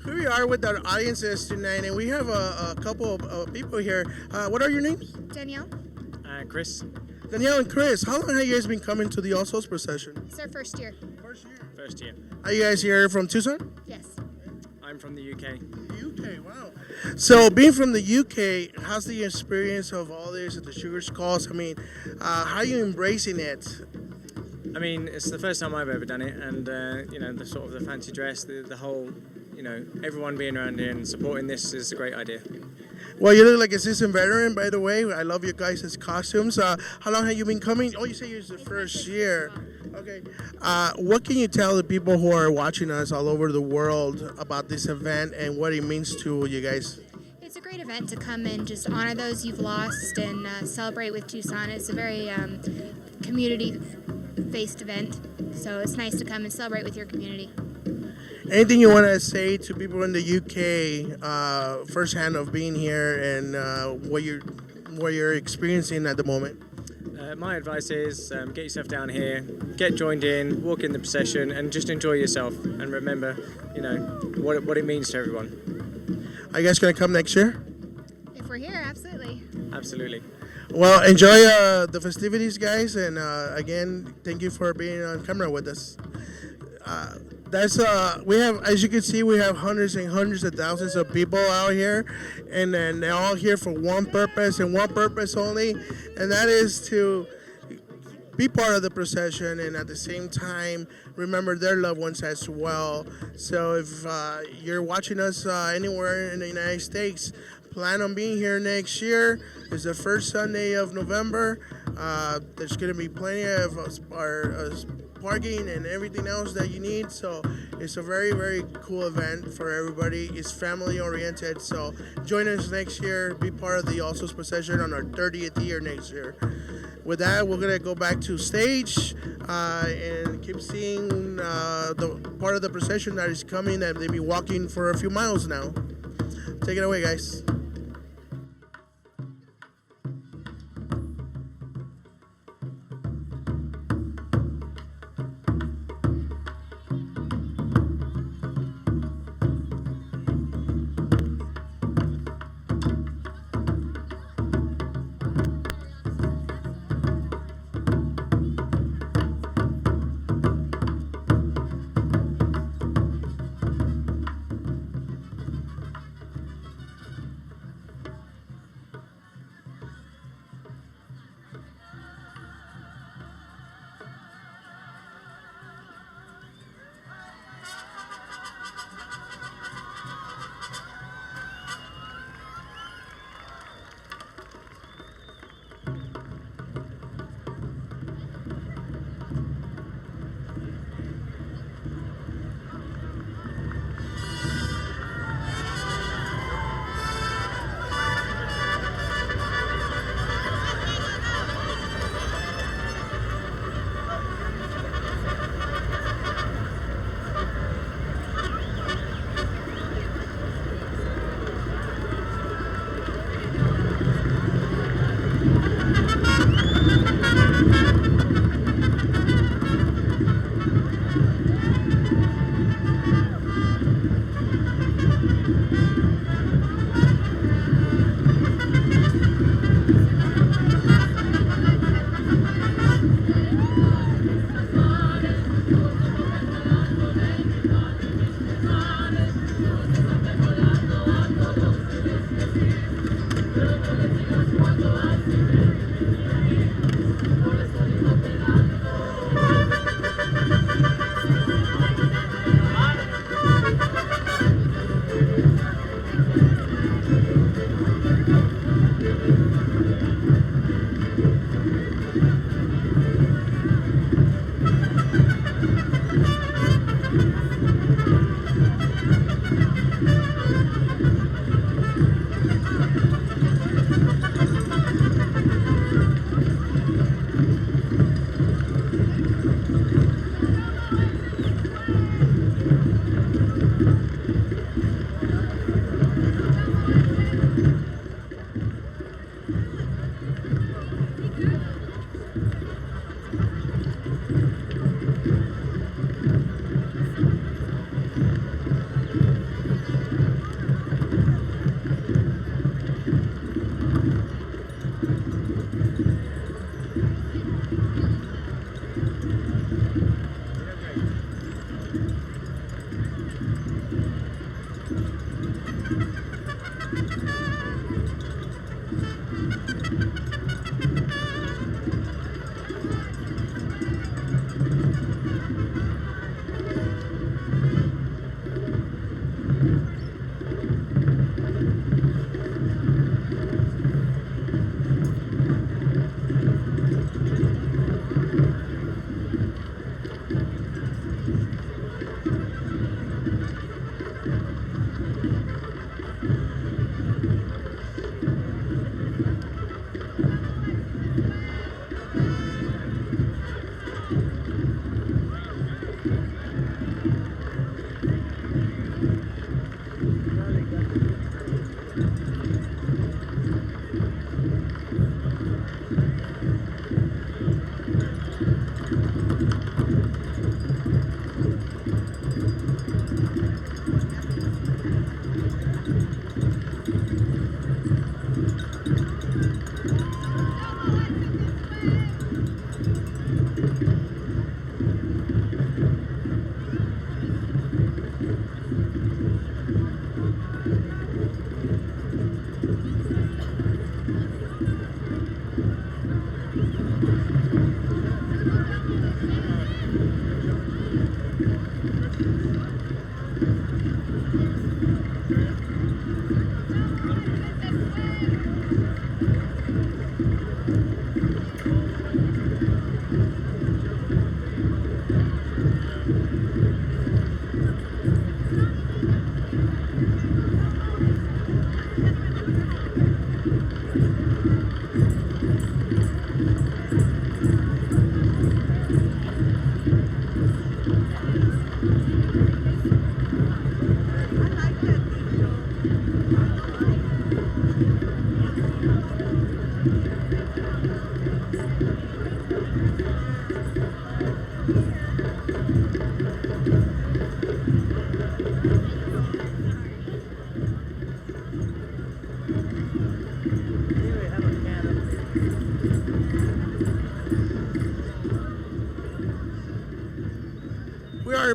[SPEAKER 1] Here we are with our audiences tonight, and we have a couple of people here. What are your names?
[SPEAKER 2] Danielle.
[SPEAKER 22] Chris.
[SPEAKER 1] Danielle and Chris, how long have you guys been coming to the All Souls procession?
[SPEAKER 2] It's our first year.
[SPEAKER 22] First year.
[SPEAKER 1] Are you guys here from Tucson?
[SPEAKER 2] Yes.
[SPEAKER 22] I'm from the UK.
[SPEAKER 1] UK, wow. So being from the UK, how's the experience of all this at the Sugar Skulls? I mean, how are you embracing it?
[SPEAKER 22] I mean, it's the first time I've ever done it, and you know, the sort of the fancy dress, the whole, you know, everyone being around here and supporting this is a great idea.
[SPEAKER 1] Well, you look like a seasoned veteran, by the way. I love your guys' costumes. How long have you been coming? Oh, you say it's the first year. Okay. What can you tell the people who are watching us all over the world about this event and what it means to you guys?
[SPEAKER 2] It's a great event to come and just honor those you've lost and celebrate with Tucson. It's a very community-based event, so it's nice to come and celebrate with your community.
[SPEAKER 1] Anything you want to say to people in the UK firsthand of being here and what you're experiencing at the moment?
[SPEAKER 22] My advice is get yourself down here, get joined in, walk in the procession, and just enjoy yourself. And remember, you know, what it means to everyone.
[SPEAKER 1] Are you guys going to come next year?
[SPEAKER 2] If we're here, absolutely.
[SPEAKER 22] Absolutely.
[SPEAKER 1] Well, enjoy the festivities, guys, and again, thank you for being on camera with us. We have, as you can see, we have hundreds and hundreds of thousands of people out here, and then they're all here for one purpose and one purpose only, and that is to be part of the procession and at the same time remember their loved ones as well. So if you're watching us anywhere in the United States, plan on being here next year. It's the first Sunday of November. There's going to be plenty of our parking and everything else that you need. So it's a very, very cool event for everybody. It's family oriented. So join us next year. Be part of the All Souls procession on our 30th year next year. With that, we're going to go back to stage and keep seeing the part of the procession that is coming, and they'll be walking for a few miles now. Take it away, guys.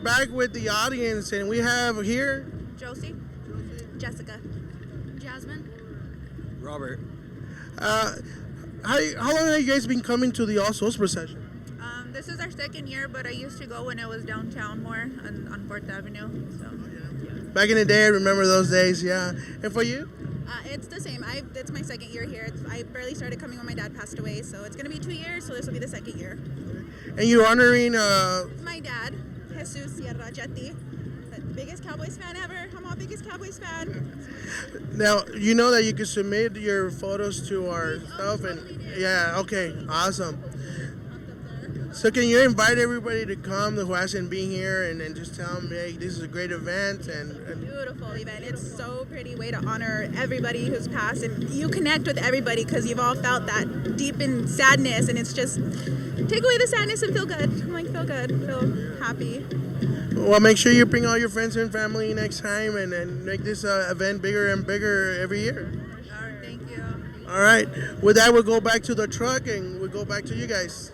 [SPEAKER 1] back with the audience, and we have here
[SPEAKER 3] Josie, Jessica,
[SPEAKER 2] Jasmine,
[SPEAKER 4] Robert.
[SPEAKER 1] how long have you guys been coming to the All Souls procession?
[SPEAKER 3] This is our second year, but I used to go when I was downtown more on 4th Avenue. So.
[SPEAKER 1] Back in the day, I remember those days, yeah. And for you?
[SPEAKER 3] It's the same. It's my second year here. I barely started coming when my dad passed away, so it's going to be 2 years, so this will be the second year.
[SPEAKER 1] And you're honoring...
[SPEAKER 3] My dad, Jesus Sierra Jetty, the biggest Cowboys fan ever. I'm our biggest Cowboys fan.
[SPEAKER 1] Now, you know that you can submit your photos to our stuff, and yeah, okay, awesome. So can you invite everybody to come who hasn't been here and just tell them, hey, this is a great event and
[SPEAKER 3] Beautiful event. It's so pretty way to honor everybody who's passed, and you connect with everybody because you've all felt that deep in sadness, and it's just take away the sadness and feel good. I'm like, feel good, feel happy.
[SPEAKER 1] Well, make sure you bring all your friends and family next time and make this event bigger and bigger every year.
[SPEAKER 3] All right, thank you.
[SPEAKER 1] All right. With that, we'll go back to the truck and we'll go back to you guys.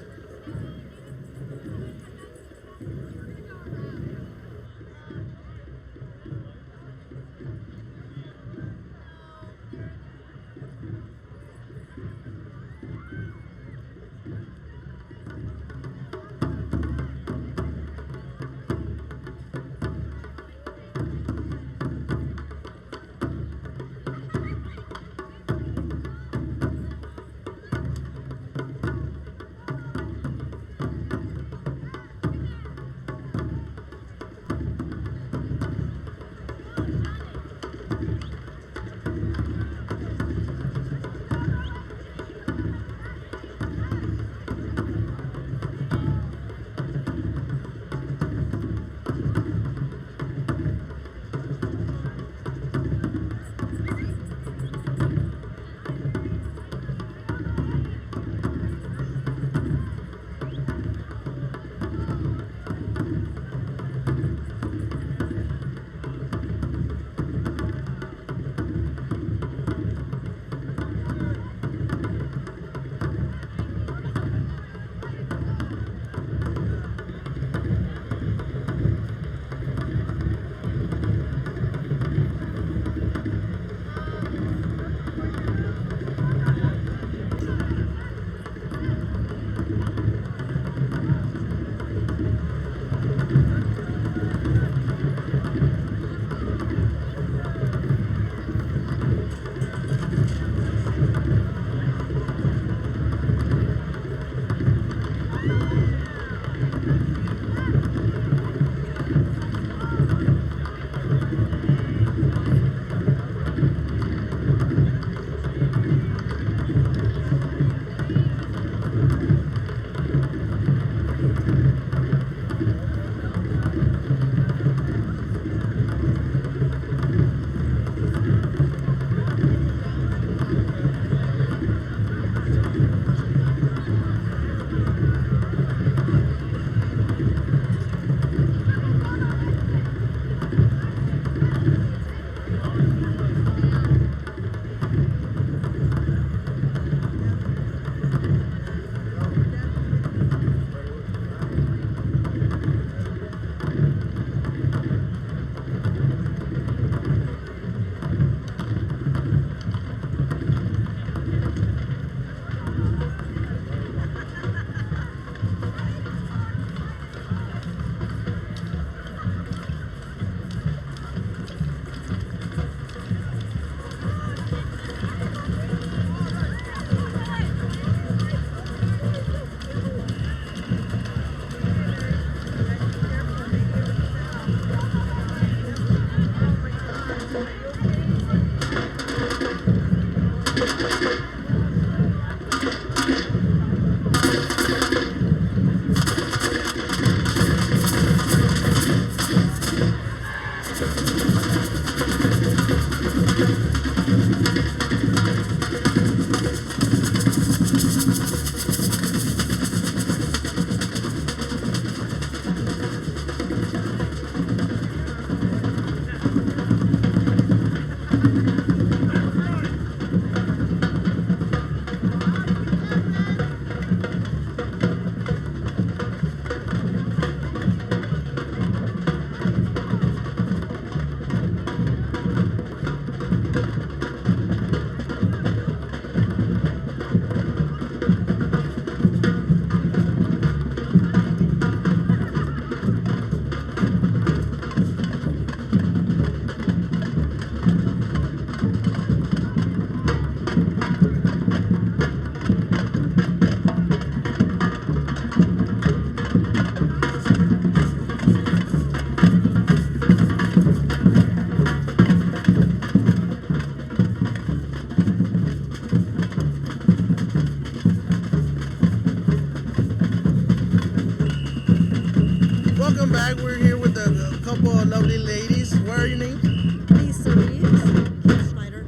[SPEAKER 1] lovely ladies. What are your names?
[SPEAKER 4] Lisa Reeves, Schneider.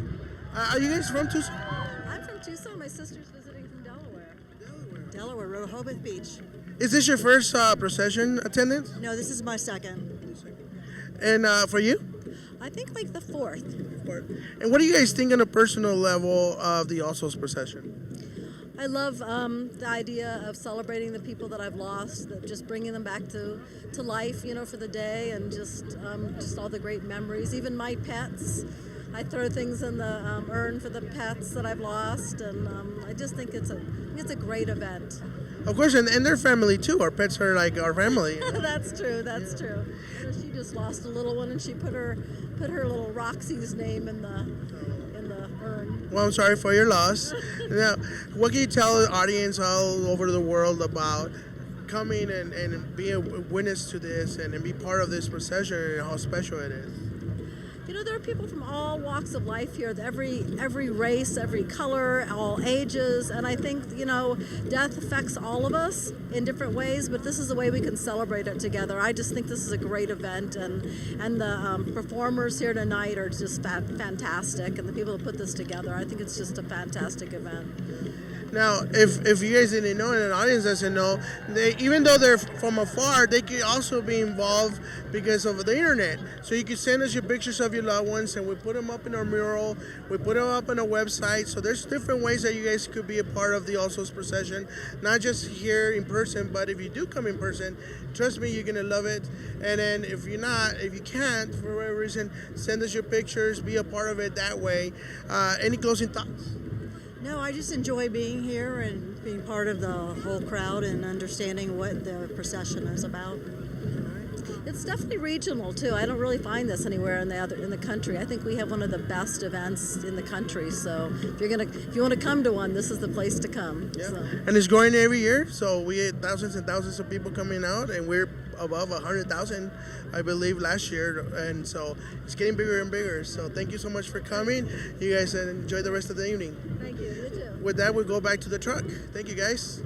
[SPEAKER 1] Are you guys from Tucson?
[SPEAKER 4] I'm from Tucson. My sister's visiting from Delaware. Delaware, Rehoboth Beach.
[SPEAKER 1] Is this your first procession attendance?
[SPEAKER 4] No, this is my second.
[SPEAKER 1] And for you?
[SPEAKER 4] I think like the fourth.
[SPEAKER 1] And what do you guys think on a personal level of the All Souls procession?
[SPEAKER 4] I love the idea of celebrating the people that I've lost, that just bringing them back to life, you know, for the day, and just all the great memories. Even my pets, I throw things in the urn for the pets that I've lost, and I just think it's a great event.
[SPEAKER 1] Of course, and their family too. Our pets are like our family.
[SPEAKER 4] That's true. That's true. You know, she just lost a little one, and she put her little Roxy's name in the urn.
[SPEAKER 1] Well, I'm sorry for your loss. Now, what can you tell the audience all over the world about coming and being a witness to this and be part of this procession and how special it is?
[SPEAKER 4] You know, there are people from all walks of life here, every race, every color, all ages, and I think, you know, death affects all of us in different ways, but this is a way we can celebrate it together. I just think this is a great event, and the performers here tonight are just fantastic, and the people who put this together, I think it's just a fantastic event.
[SPEAKER 1] Now, if you guys didn't know and an audience doesn't know, even though they're from afar, they could also be involved because of the internet. So you can send us your pictures of your loved ones, and we put them up in our mural. We put them up on our website. So there's different ways that you guys could be a part of the All Souls procession, not just here in person, but if you do come in person, trust me, you're gonna love it. And then if you can't, for whatever reason, send us your pictures, be a part of it that way. Any closing thoughts?
[SPEAKER 4] No, I just enjoy being here and being part of the whole crowd and understanding what the procession is about. It's definitely regional too. I don't really find this anywhere in the country. I think we have one of the best events in the country. So if you want to come to one, this is the place to come.
[SPEAKER 1] Yeah.
[SPEAKER 4] So.
[SPEAKER 1] And it's growing every year. So we had thousands and thousands of people coming out, and we're above 100,000, I believe, last year. And so it's getting bigger and bigger. So thank you so much for coming. You guys enjoy the rest of the evening.
[SPEAKER 4] Thank you. You too.
[SPEAKER 1] With that, we'll go back to the truck. Thank you, guys.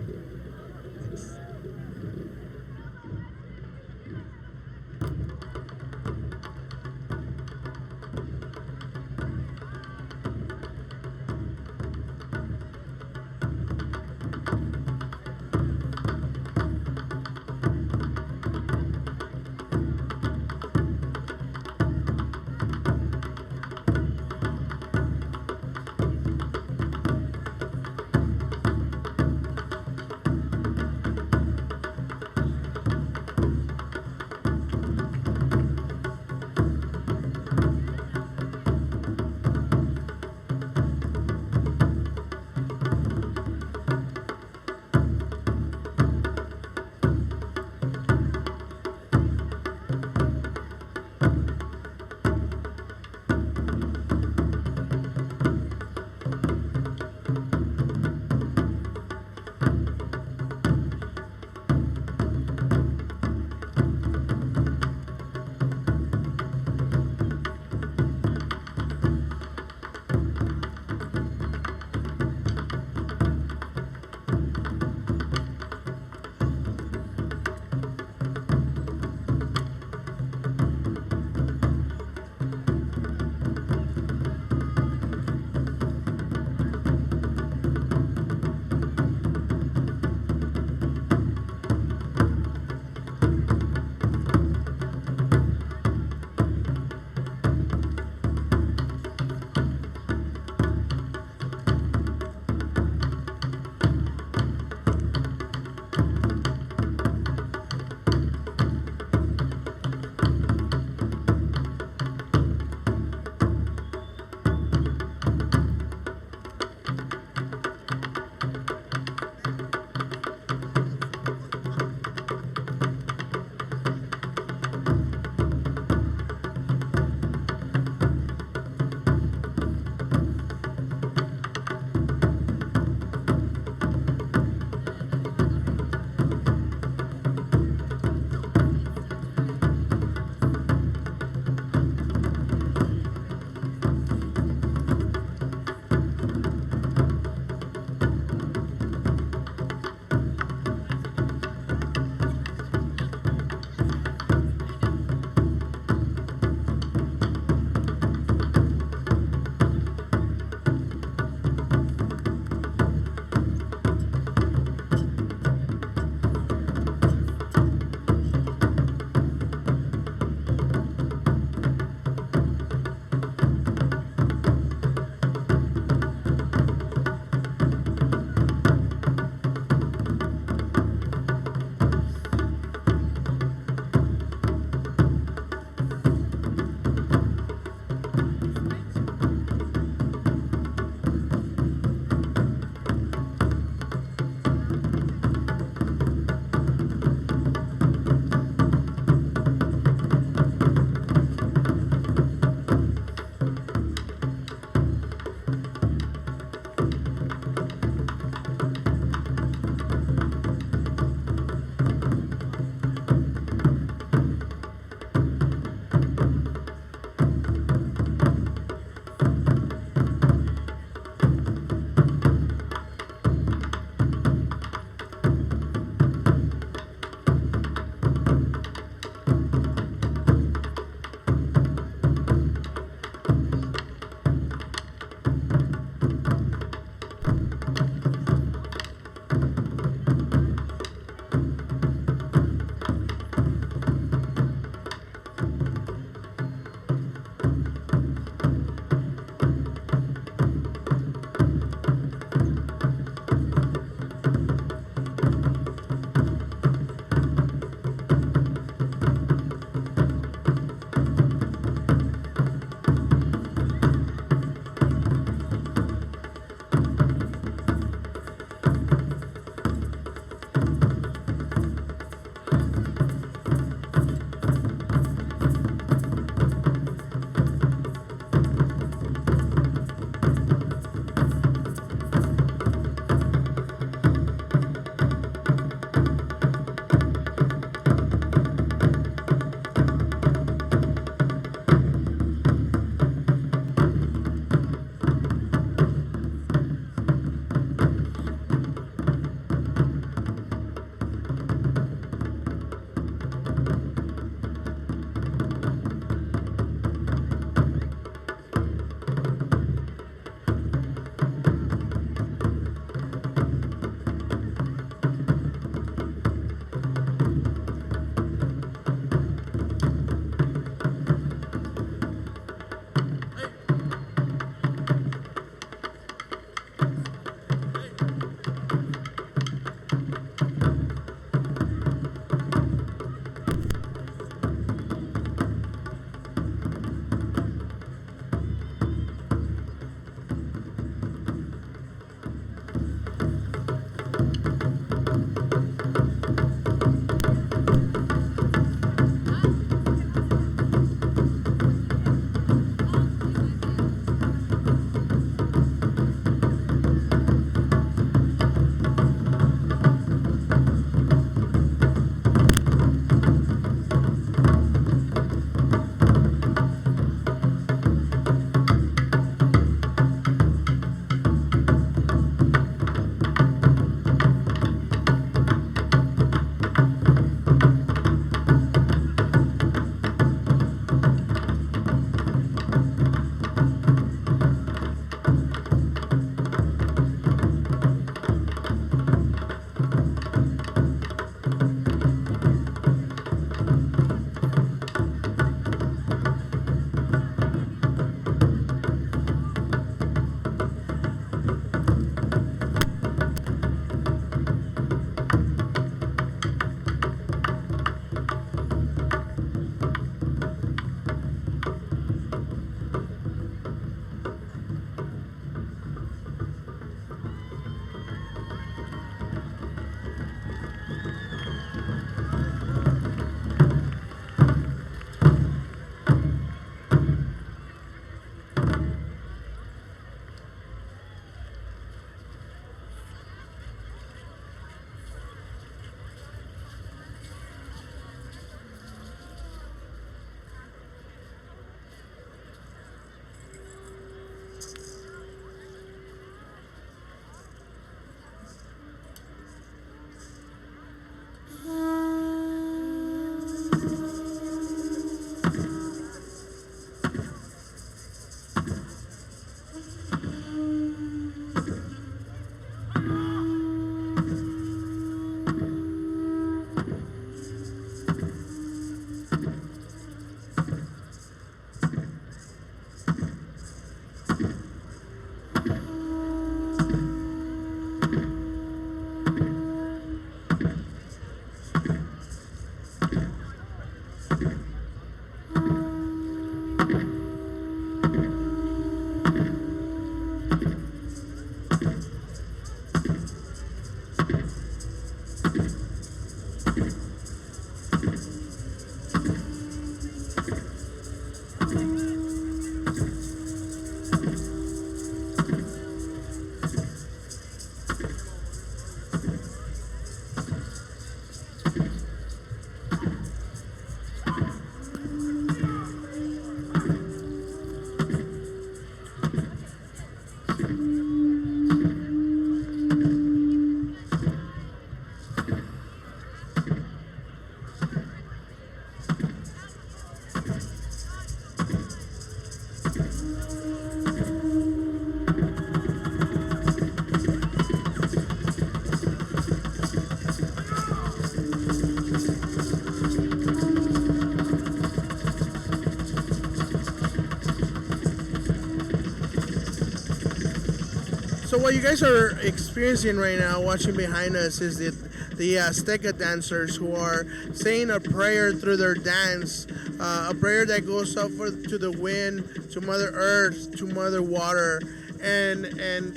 [SPEAKER 1] So what you guys are experiencing right now, watching behind us, is the Azteca dancers who are saying a prayer through their dance, a prayer that goes up to the wind, to Mother Earth, to Mother Water, and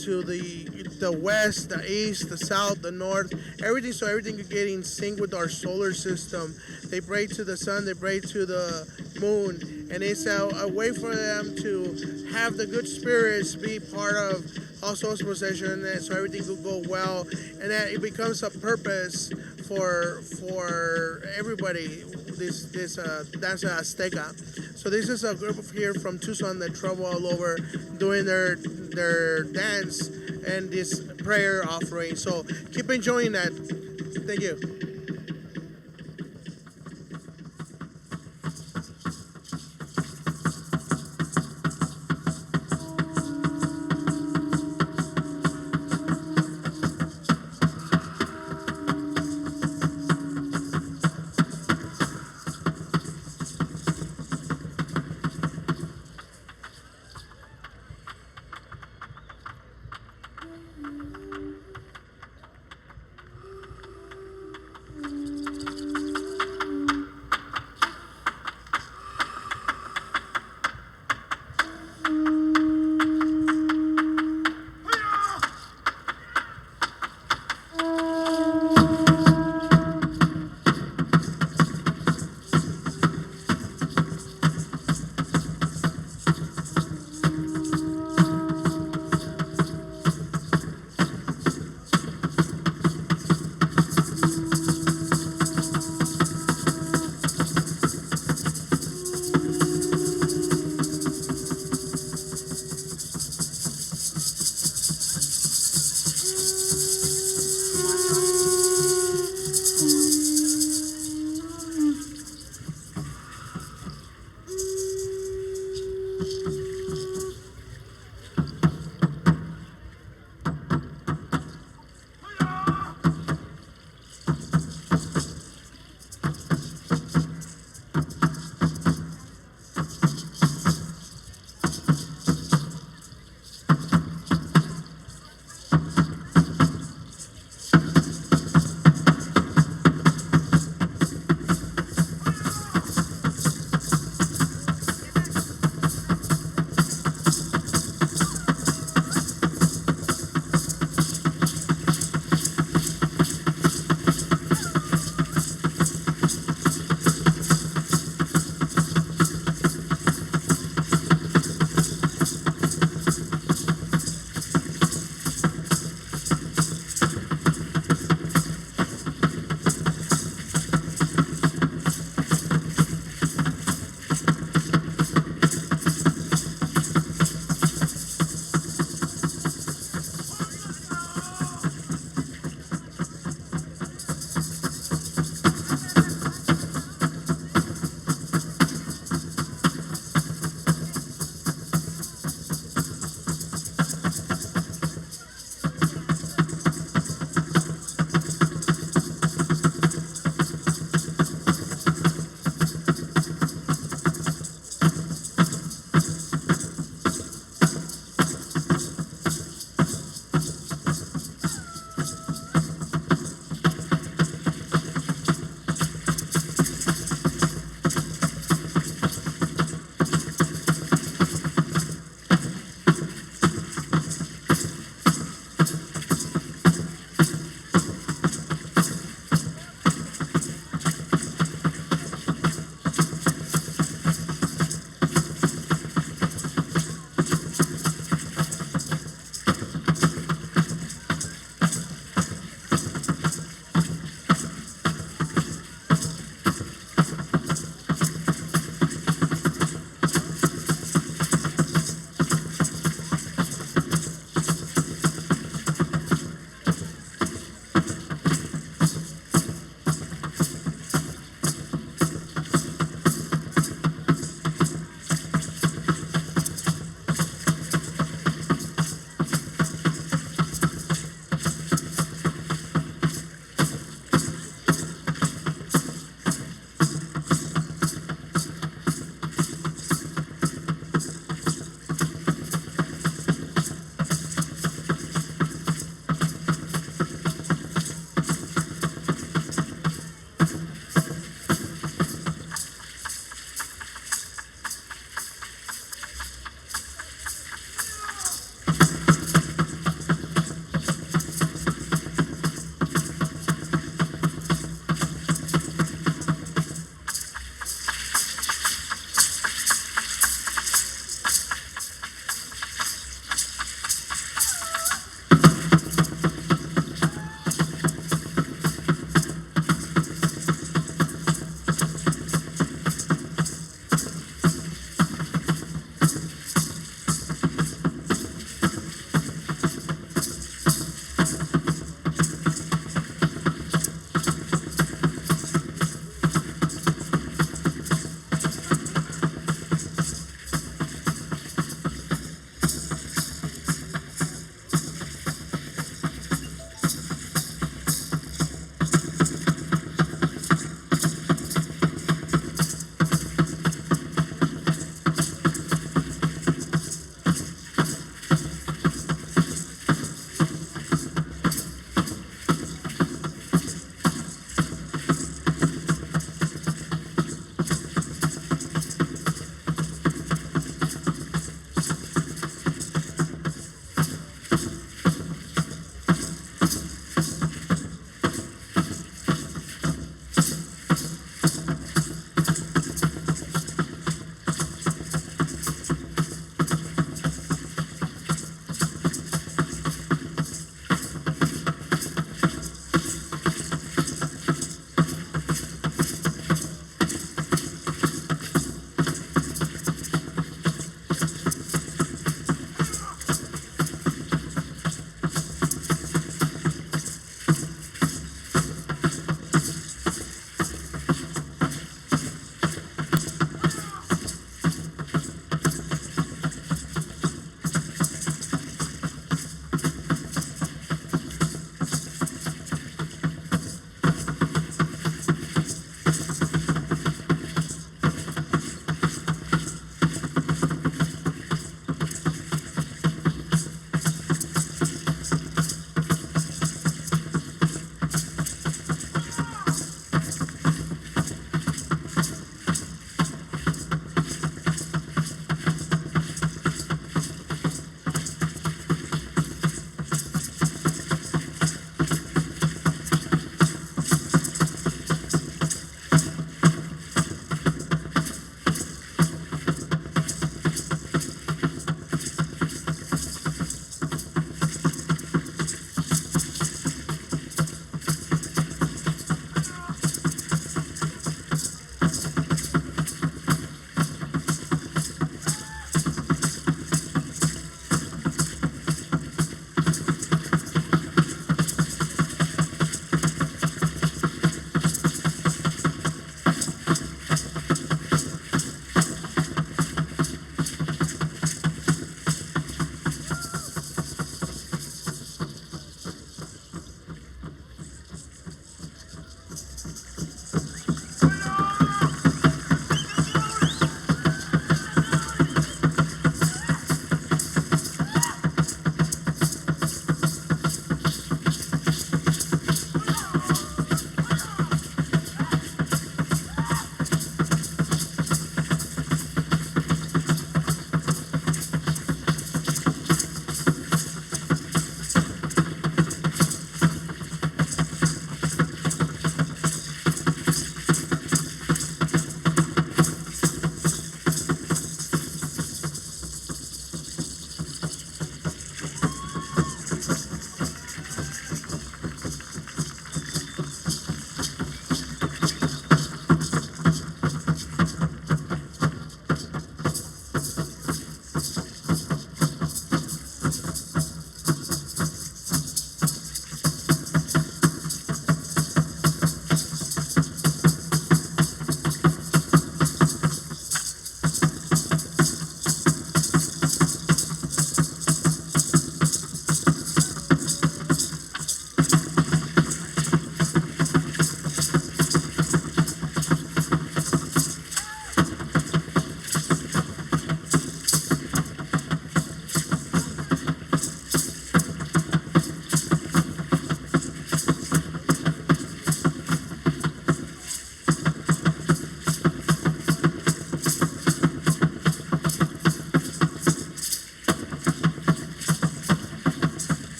[SPEAKER 1] to the west, the east, the south, the north, everything. So everything can get in sync with our solar system. They pray to the sun, they pray to the moon, and it's a way for them to have the good spirits be part of also procession, and so everything will go well, and that it becomes a purpose for everybody. This dance Azteca. So this is a group of here from Tucson that travel all over doing their dance and this prayer offering. So keep enjoying that. Thank you.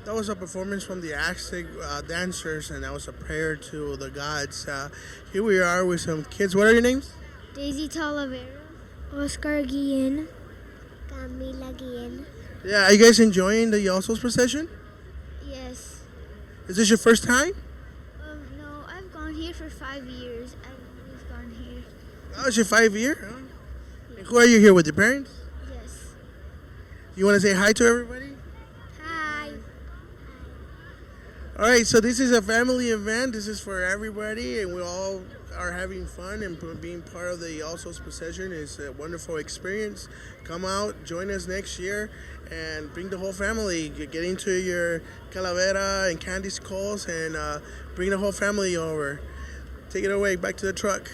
[SPEAKER 1] That was a performance from the Aztec dancers, and that was a prayer to the gods. Here we are with some kids. What are your names?
[SPEAKER 5] Daisy Talavera, Oscar Guillen, Camila Guillen.
[SPEAKER 1] Yeah, are you guys enjoying the All Souls procession?
[SPEAKER 5] Yes.
[SPEAKER 1] Is this your first time?
[SPEAKER 5] No, I've gone here for 5 years. I've always gone here.
[SPEAKER 1] Oh, it's your 5th year? Huh? And who are you here with, your parents?
[SPEAKER 5] Yes.
[SPEAKER 1] You want to say hi to everybody?
[SPEAKER 5] Hi.
[SPEAKER 1] All right, so this is a family event. This is for everybody, and we all are having fun, and being part of the All Souls procession is a wonderful experience. Come out, join us next year, and bring the whole family. Get into your calavera and candy skulls, and bring the whole family over. Take it away, back to the truck.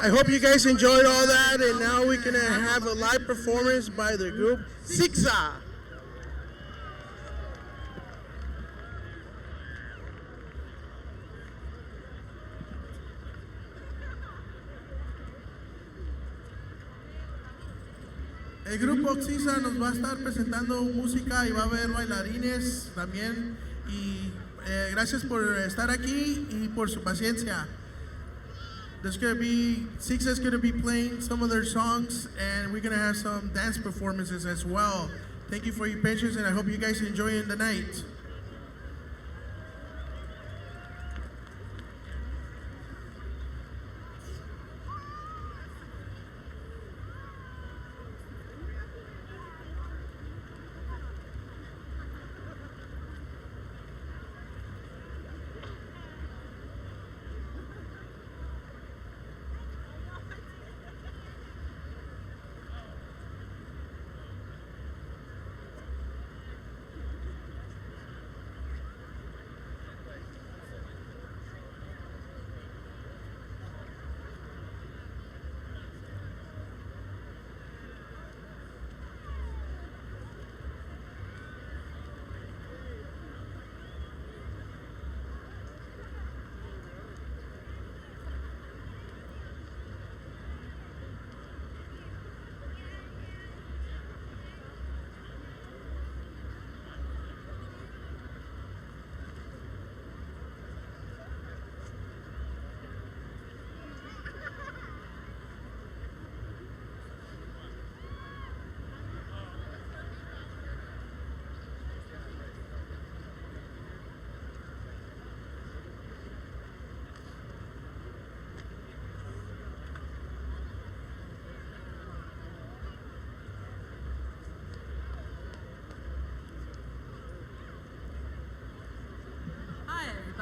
[SPEAKER 1] I hope you guys enjoyed all that, and now we're gonna have a live performance by the group XIXI. El grupo XIXI nos va a estar presentando música y va a haber bailarines también. Y gracias por estar aquí y por su paciencia. There's going to be, XIXI is going to be playing some of their songs, and we're going to have some dance performances as well. Thank you for your patience, and I hope you guys are enjoying the night.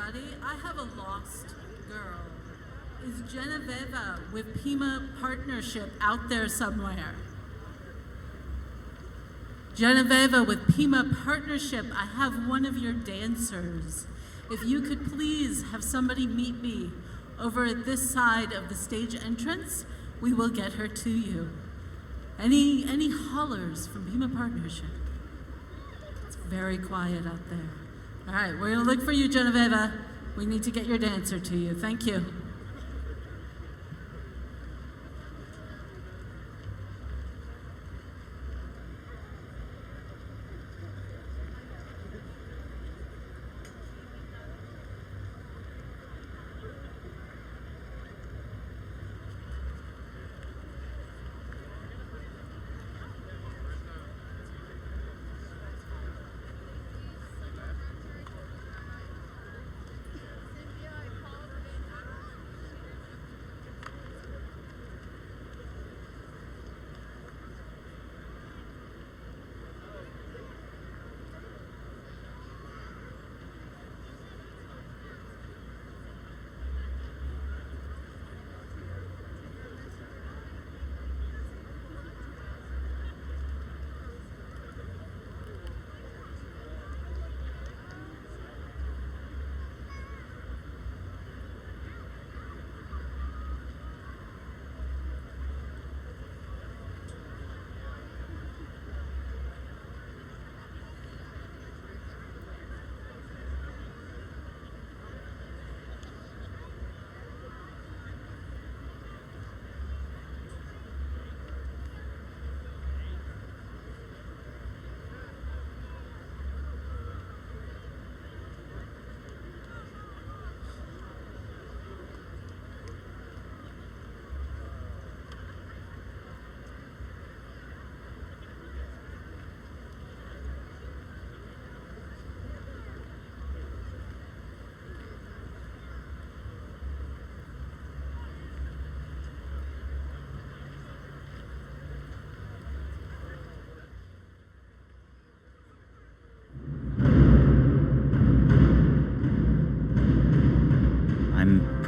[SPEAKER 6] everybody. I have a lost girl. Is Genoveva with Pima Partnership out there somewhere? Genoveva with Pima Partnership, I have one of your dancers. If you could please have somebody meet me over at this side of the stage entrance, we will get her to you. Any hollers from Pima Partnership? It's very quiet out there. All right, we're gonna look for you, Genoveva. We need to get your dancer to you. Thank you.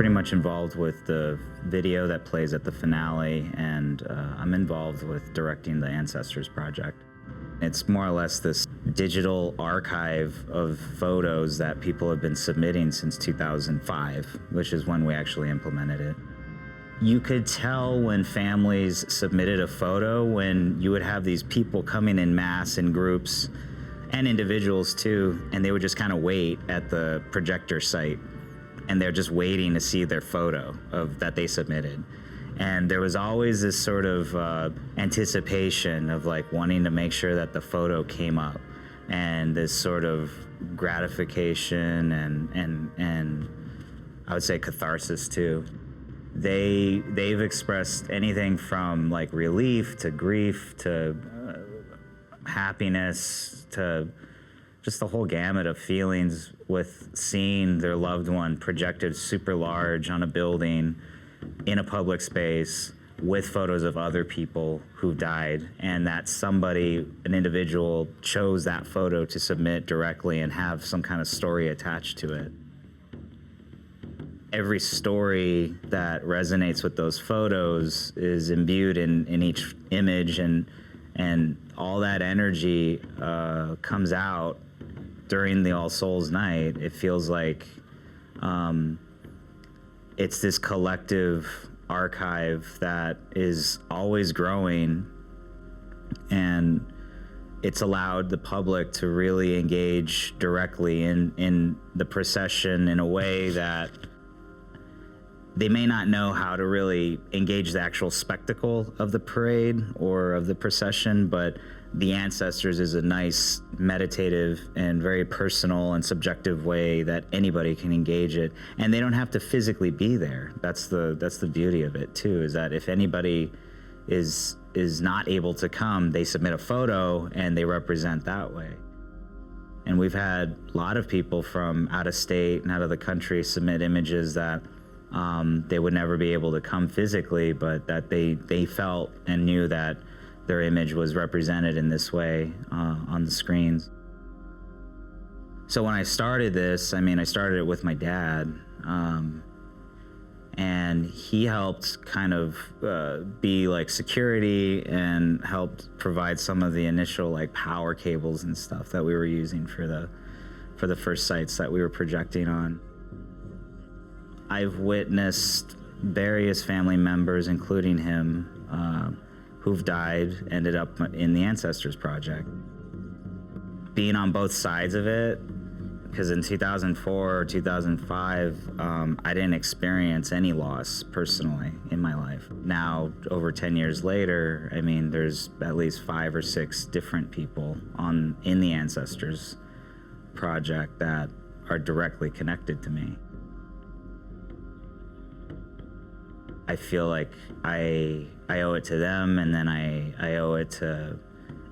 [SPEAKER 8] pretty much involved with the video that plays at the finale, and I'm involved with directing the Ancestors project. It's more or less this digital archive of photos that people have been submitting since 2005, which is when we actually implemented it. You could tell when families submitted a photo when you would have these people coming in mass in groups, and individuals too, and they would just kind of wait at the projector site, and they're just waiting to see their photo of that they submitted. And there was always this sort of anticipation of like wanting to make sure that the photo came up, and this sort of gratification and I would say catharsis too. They've expressed anything from like relief to grief to happiness to just the whole gamut of feelings with seeing their loved one projected super large on a building in a public space with photos of other people who died, and that somebody, an individual, chose that photo to submit directly and have some kind of story attached to it. Every story that resonates with those photos is imbued in each image, and all that energy comes out during the All Souls Night. It feels like it's this collective archive that is always growing, and it's allowed the public to really engage directly in the procession in a way that they may not know how to really engage the actual spectacle of the parade or of the procession, but the Ancestors is a nice, meditative, and very personal and subjective way that anybody can engage it. And they don't have to physically be there. That's the beauty of it too, is that if anybody is not able to come, they submit a photo and they represent that way. And we've had a lot of people from out of state and out of the country submit images that they would never be able to come physically, but that they felt and knew that their image was represented in this way on the screens. So when I started this, I started it with my dad, and he helped kind of be like security and helped provide some of the initial like power cables and stuff that we were using for the first sites that we were projecting on. I've witnessed various family members, including him, who've died, ended up in the Ancestors Project. Being on both sides of it, because in 2004 or 2005, I didn't experience any loss personally in my life. Now, over 10 years later, there's at least 5 or 6 different people in the Ancestors Project that are directly connected to me. I feel like I owe it to them, and then I owe it to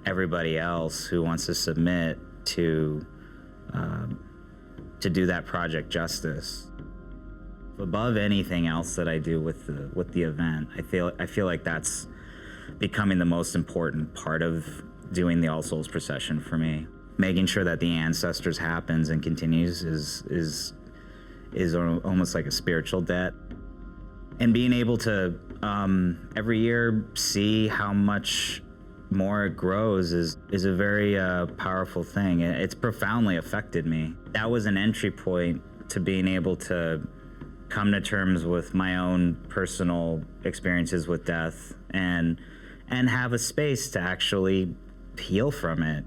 [SPEAKER 8] everybody else who wants to submit to do that project justice. Above anything else that I do with the event, I feel like that's becoming the most important part of doing the All Souls Procession for me. Making sure that the Ancestors happens and continues is almost like a spiritual debt. And being able to every year see how much more it grows is a very powerful thing. It's profoundly affected me. That was an entry point to being able to come to terms with my own personal experiences with death and have a space to actually heal from it.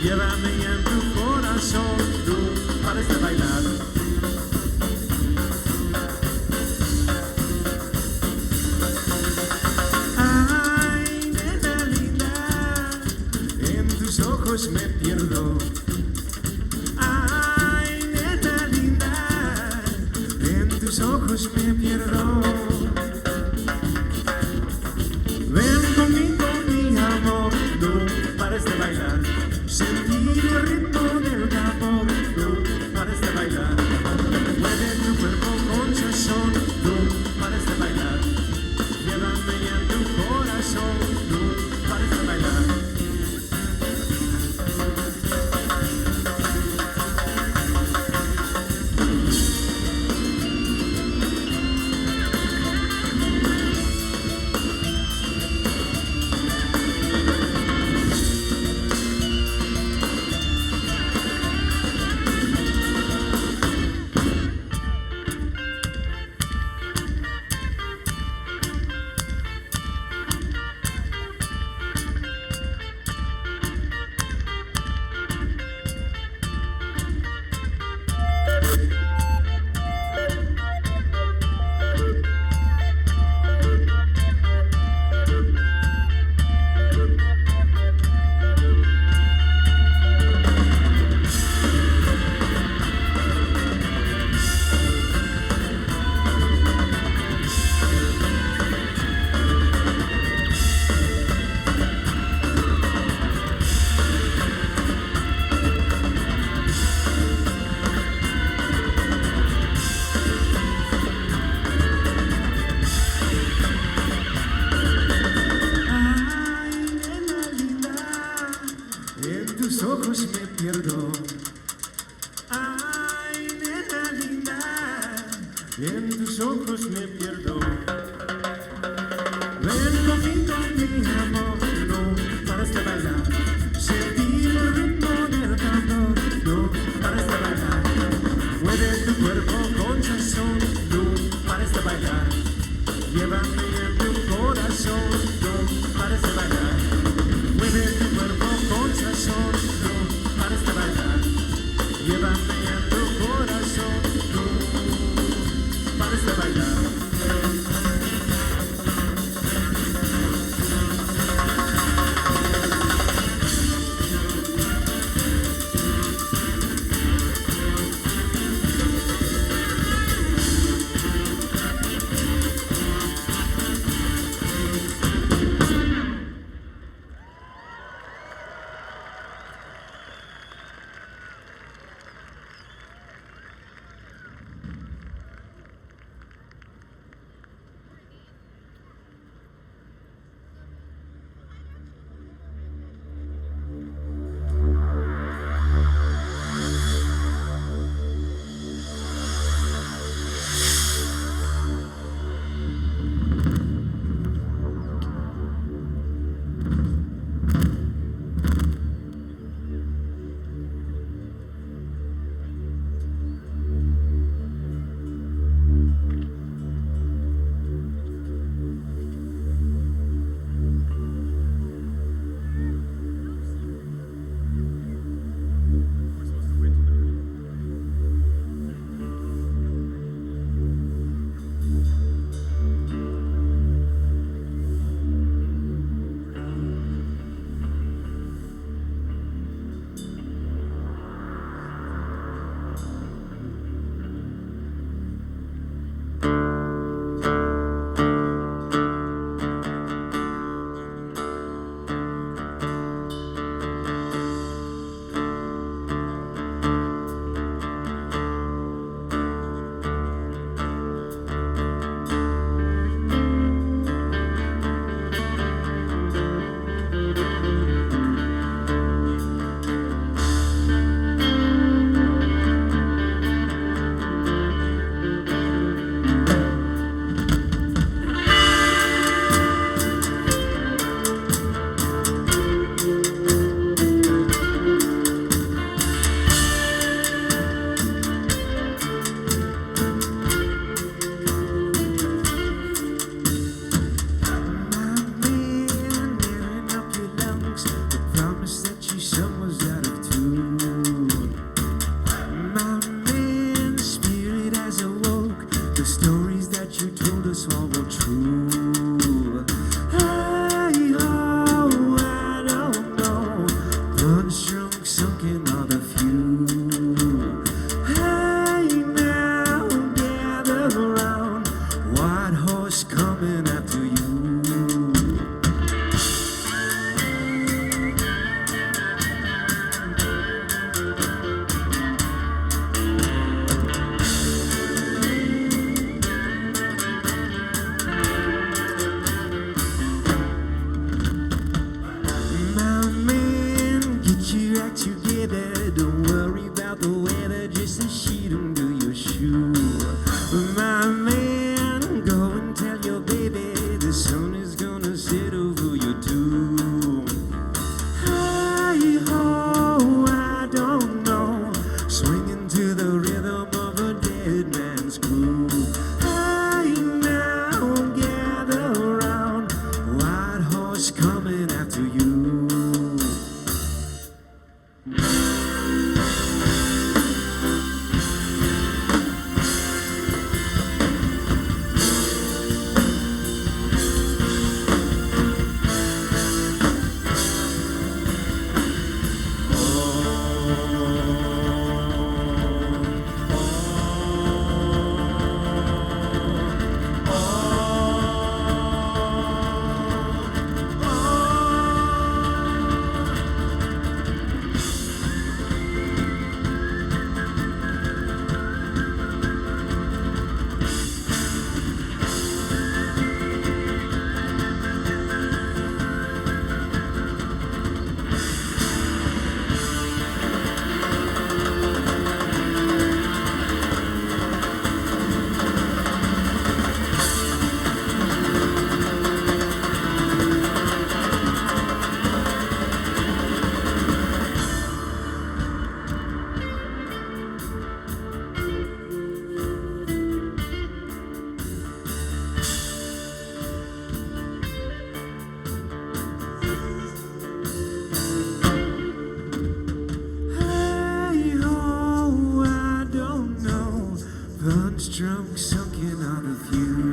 [SPEAKER 9] llévame en tu corazón, tú pares de bailar. Ay, nena linda, en tus ojos me pierdo. Ay, nena linda, en tus ojos me pierdo. Ven conmigo, mi amor, no pares de bailar. Sentir el ritmo del tambor, no pares de bailar. Mueve tu cuerpo con sazón, no pares de bailar. Llévame en tu corazón, no pares de bailar. En tus ojos me pierdo. Ay, nena linda, en tus ojos me pierdo. Ven conmigo, mi amor, no pares de bailar. Sentir el ritmo del tambor, no pares de bailar. Mueve tu cuerpo con sazón, no pares de bailar. Llévame en tu corazón, no pares de bailar. Mueve tu cuerpo con sazón, no pares de bailar. Llévame en tu corazón, no pares de bailar. get your act together. Don't worry about the weather, just a sheet under your shoe. My man, go and tell your baby the sun is gonna set over your tomb. Hey ho, I don't know, swinging to the rhythm of a dead man's groove. Hey now, gather round, white horse coming after you. Drunk, sunken out of you.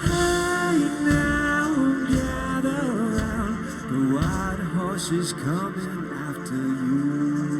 [SPEAKER 9] Hey now, gather round, the white horse is coming after you.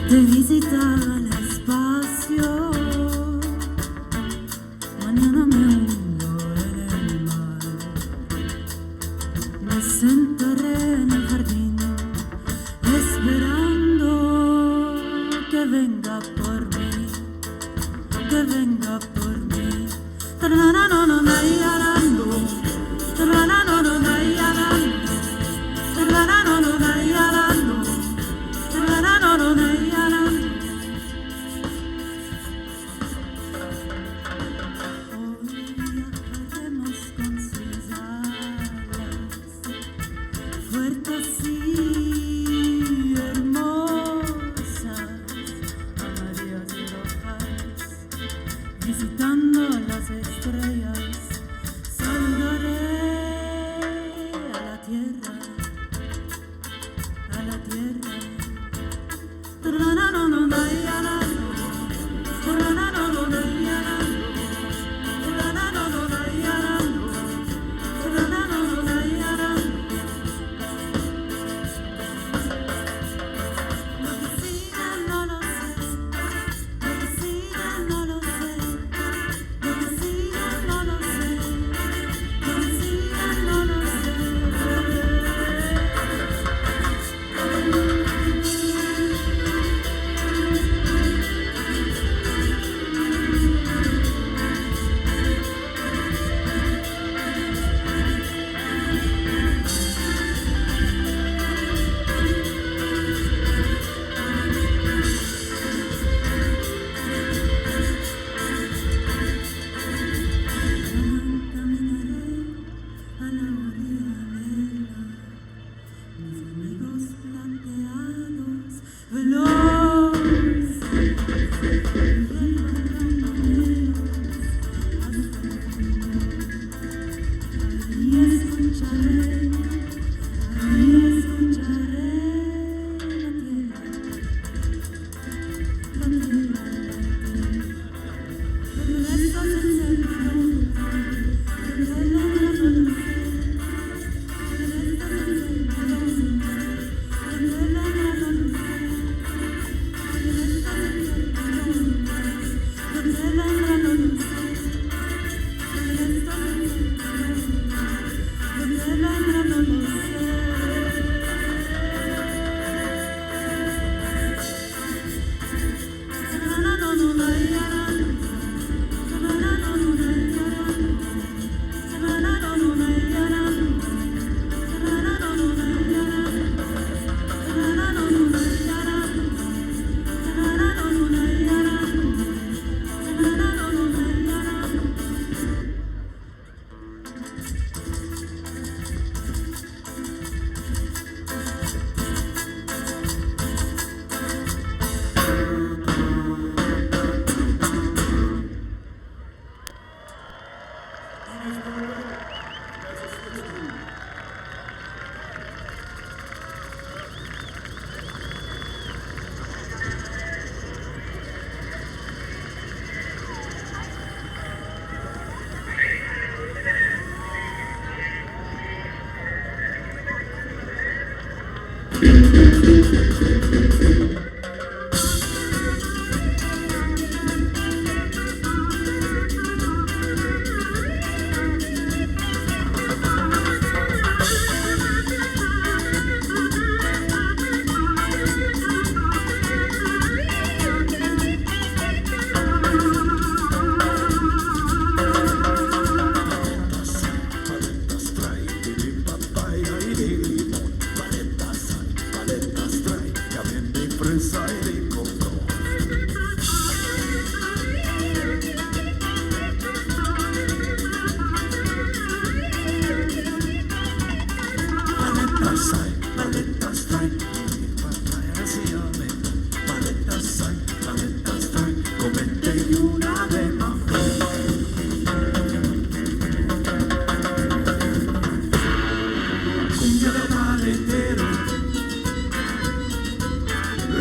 [SPEAKER 9] Te visitaba el espacio, mañana me hundo en el mar. Me sentaré en el jardín, esperando que venga por mí, que venga por mí. Fuertes y hermosas, amarillas y rojas, visitando las estrellas, saludaré a la tierra, a la tierra.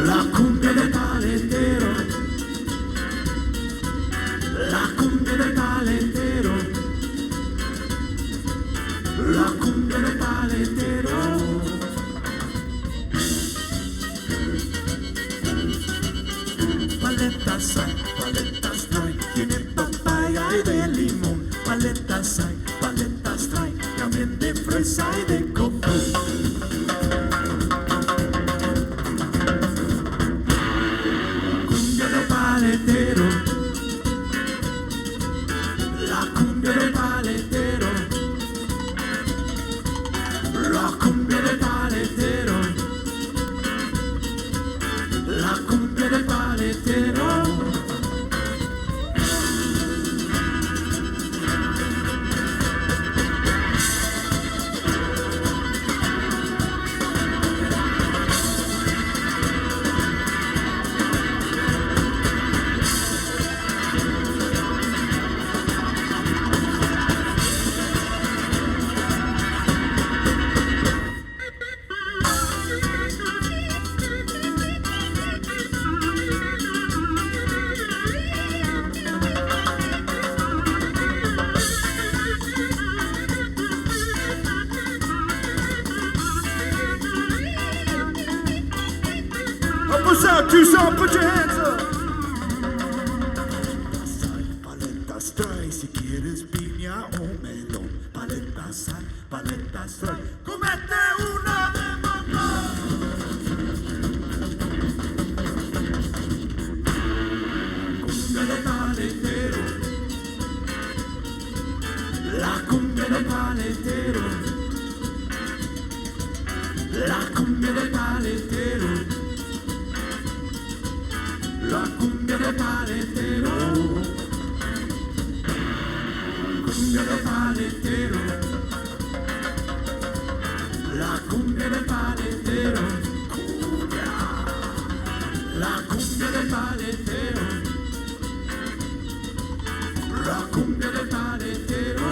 [SPEAKER 9] La cumbia What's up, Tucson? Put your hands up. Paletas trae, si quieres piña o melón. Paletas sal, paletas trae. Comete una de mamá. Cumbia de paletero. La cumbia de paletero. La cumbia de paletero. La cumbia de paletero. Cumbia de paletero. La cumbia de paletero. Cumbia. La cumbia de paletero. La cumbia de paletero.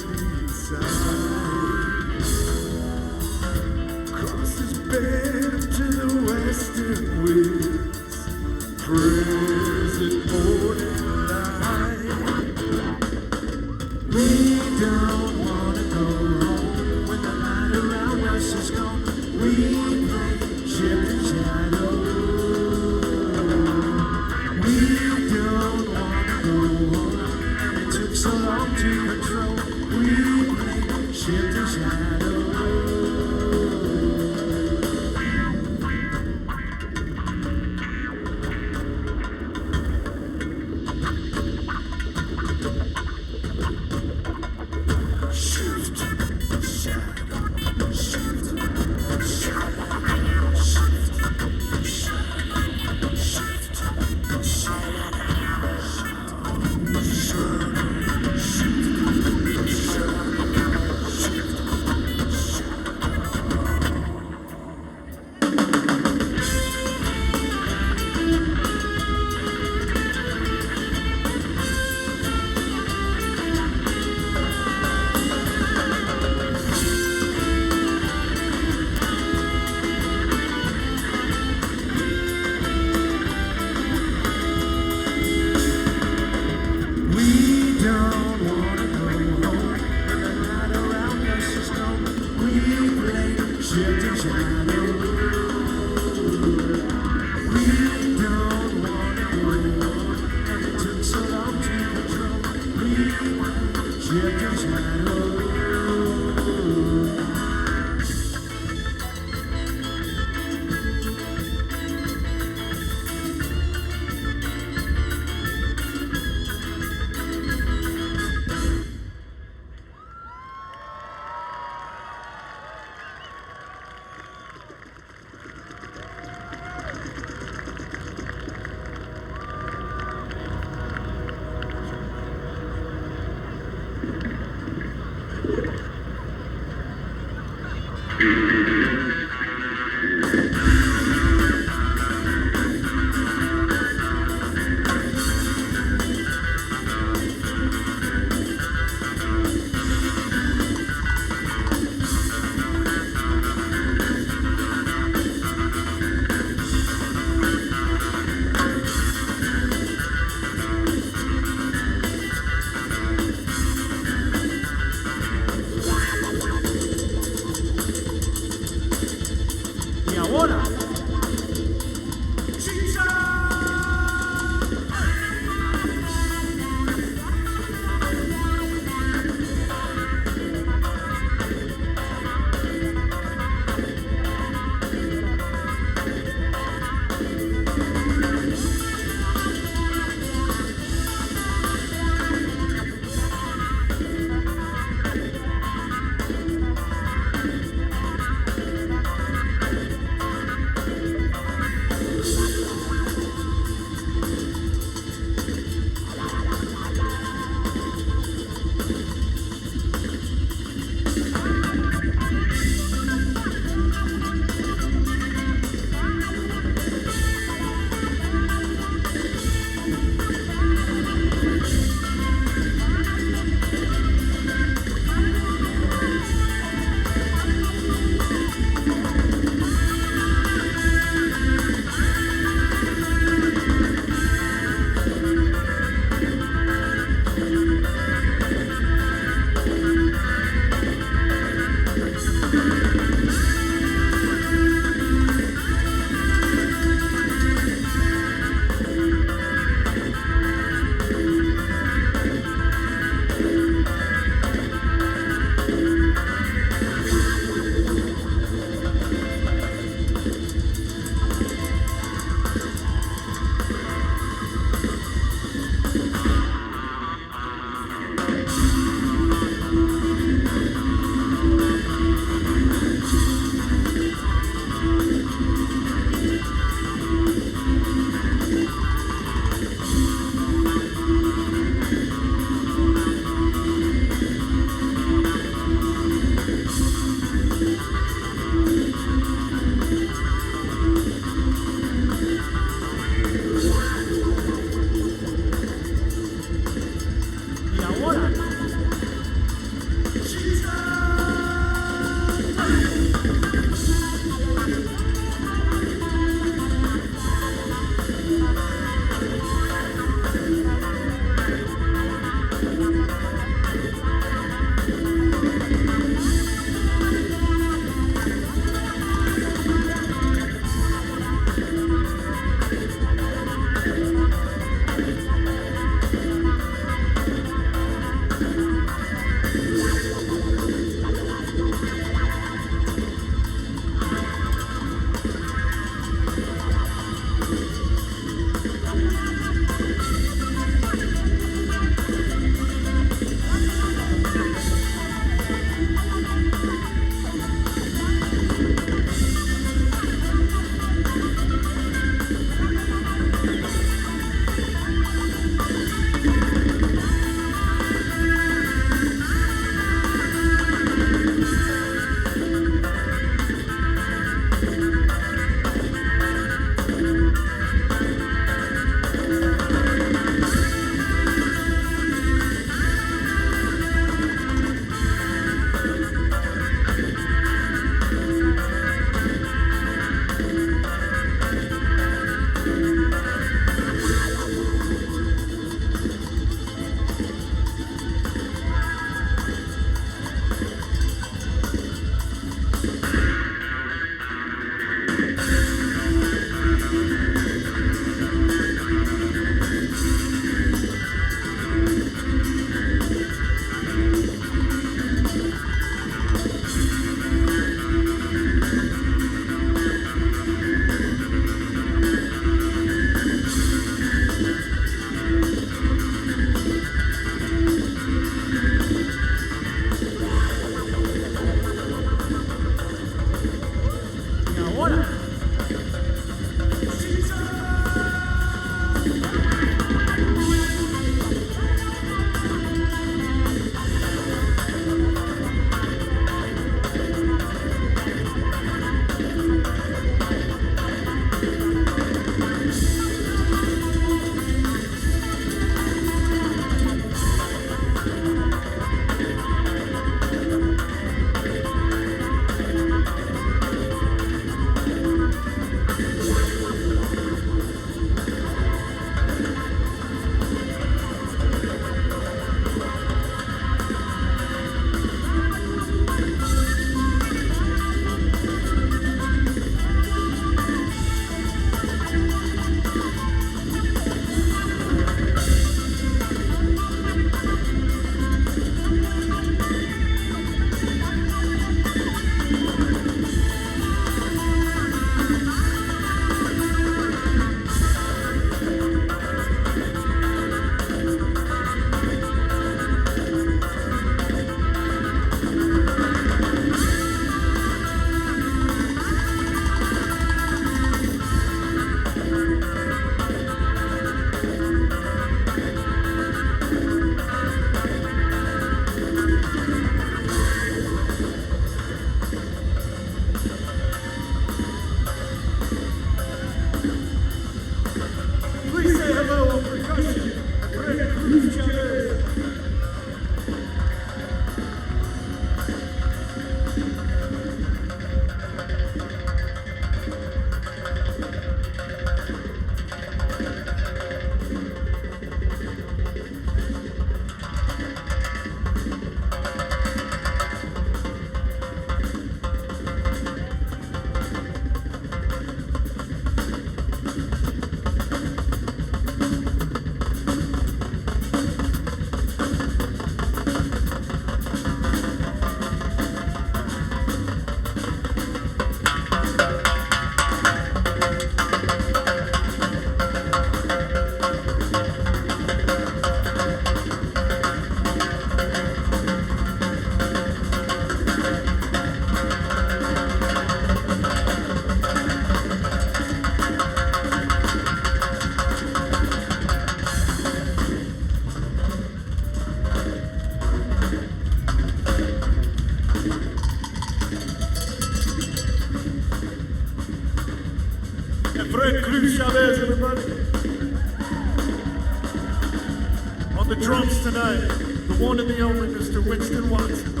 [SPEAKER 9] the drums tonight, the one and the only Mr. Winston Watson.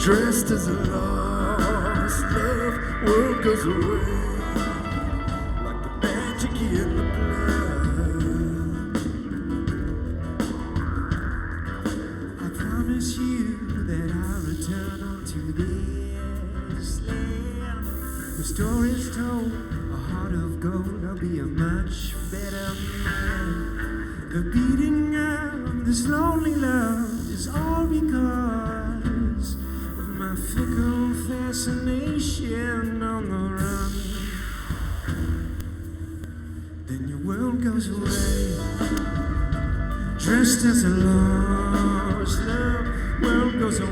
[SPEAKER 9] Dressed as a lost love, world goes away like the magic in the blood. I promise you that I'll return unto this land. The story's told, a heart of gold, I'll be a much better man. The beating of this lonely love is all because of my fickle fascination on the run. Then your world goes away, dressed as a lost love. World goes away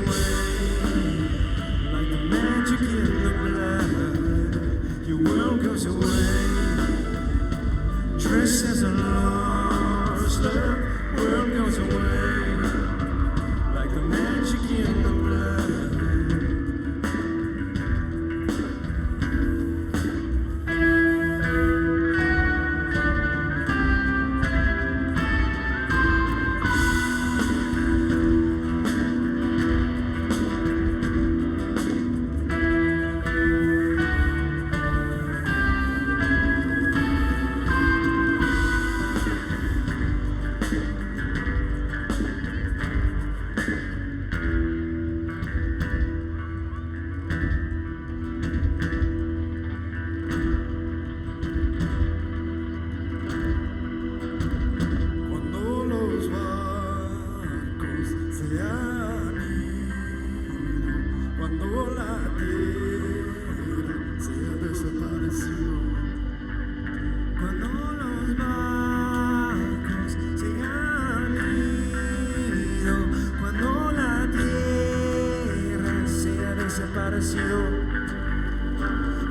[SPEAKER 9] like the magic in the blood. Your world goes away, dressed as a lost love. World goes away like the magic in the blood.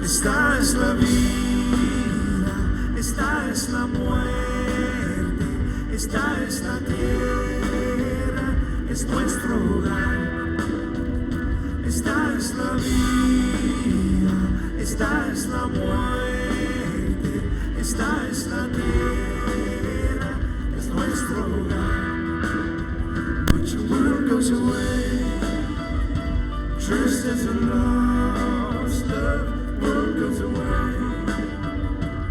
[SPEAKER 9] Esta es la vida, esta es la muerte, esta es la tierra, es nuestro hogar. Esta es la vida, esta es la muerte, esta es la tierra, es nuestro hogar. But your world goes away, dressed as a lost love. World goes away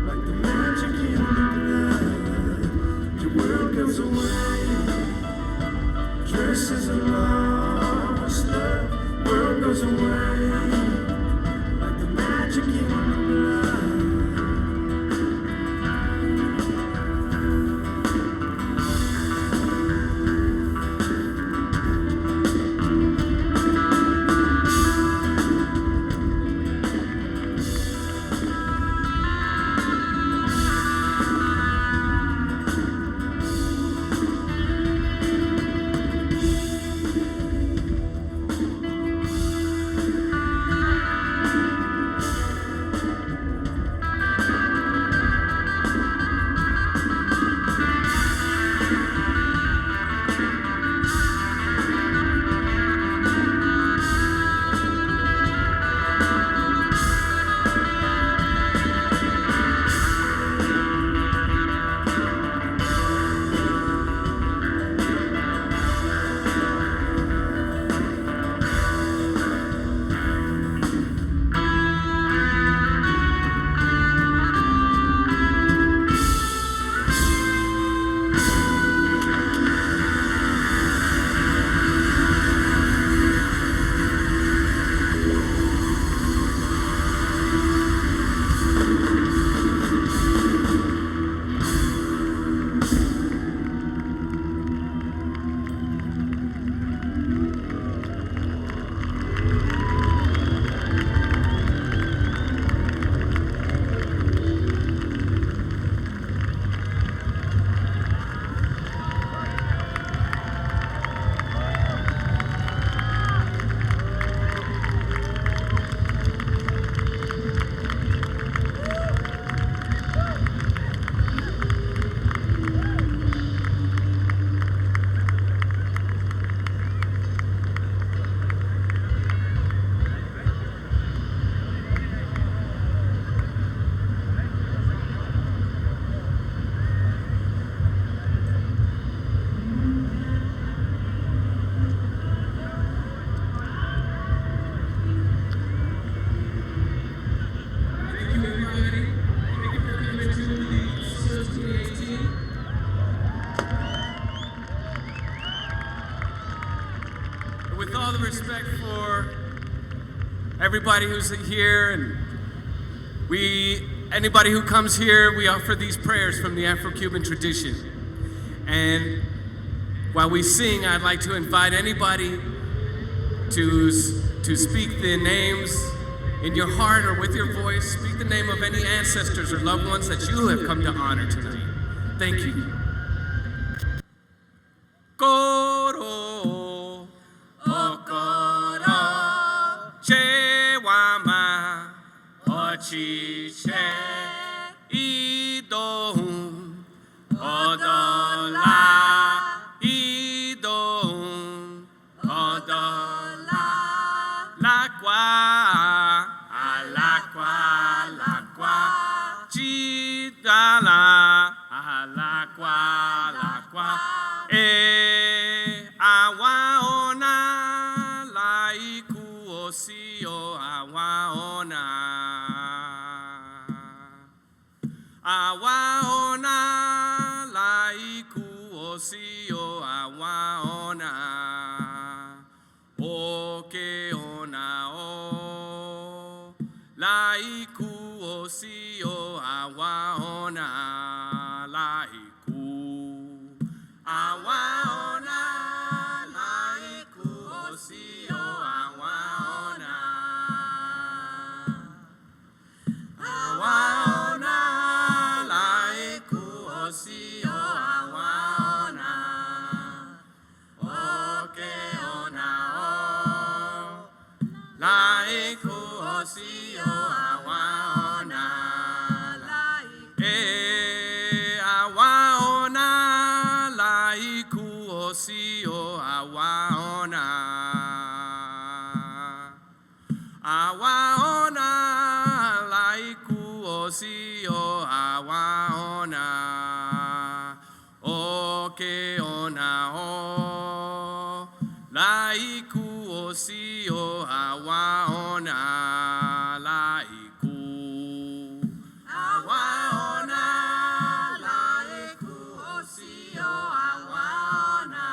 [SPEAKER 9] like the magic in the blood. Your world goes away, dressed as a lost love. World goes away like the magic in the blood.
[SPEAKER 10] all the respect for everybody who's here, and anybody who comes here, we offer these prayers from the Afro-Cuban tradition. And while we sing, I'd like to invite anybody to speak the names in your heart or with your voice. Speak the name of any ancestors or loved ones that you have come to honor tonight. Thank you. Koro, okoro, chewama, ochiche, idon, odola, idon, odola, lakwa, lakwa, chidala, lakwa, awaona, laiku osio, awaona. Awaona, laiku osio, awaona. Oke ona o, laiku osio, awaona, laiku. Awaona, laiku osio, awaona. Awaona, laiku osio, awaona. Oke ona o, laiku osio, awaona. Awaona, laiku osio, awaona. Awaona, laiku osio, awaona. Oke ona o, laiku osio, awaona, laiku. Awaona, laiku osio, awaona.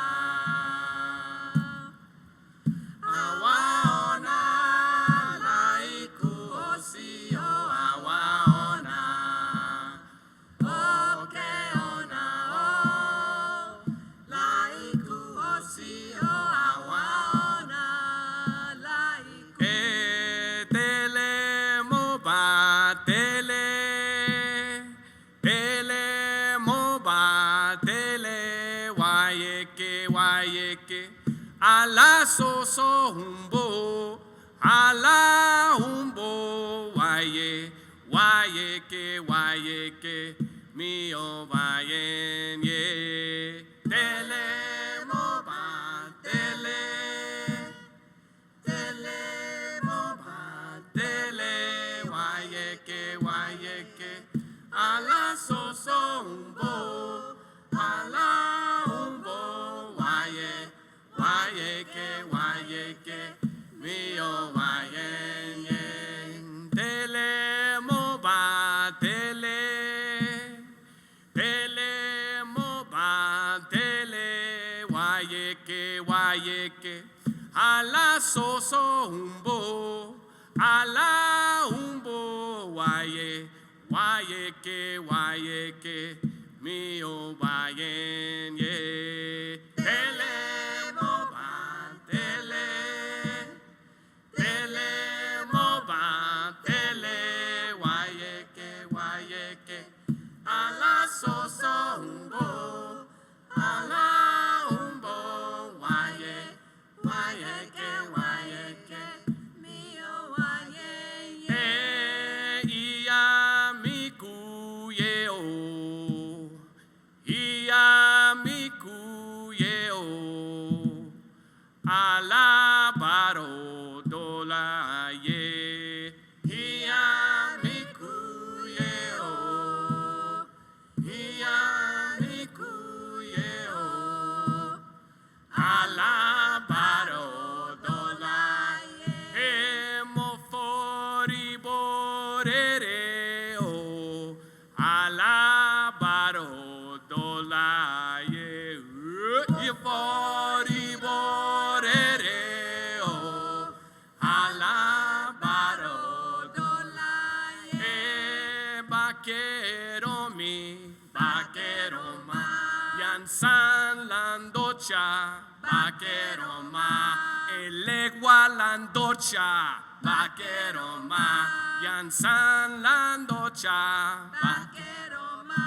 [SPEAKER 10] Awaona, laiku osio, awaona. Oke ona o, laiku osio, awaona, laiku. Tele moba, tele moba, tele wayeke, ala so humbo, ala humbo, wayeke, mio vayen ye. Tele moba, tele moba, tele wayeke, ala so humbo, ala humbo, wayeke, mio vayen ye. Tele moba, tele moba, tele wayeke, ala so humbo, ala humbo, wayeke, mio vayen ye. Tele moba, tele moba, tele wayeke, ala so humbo, ala humbo, wayeke, mio vayen ye. Iya miku ye o, alabaro dola ye. Iya miku ye o, alabaro dola ye. Mofori borere o, alabaro dola ye. Ifori borere o, vaquero ma, yansan landocha, vaquero ma, elegua landocha, vaquero ma, yansan landocha, vaquero ma,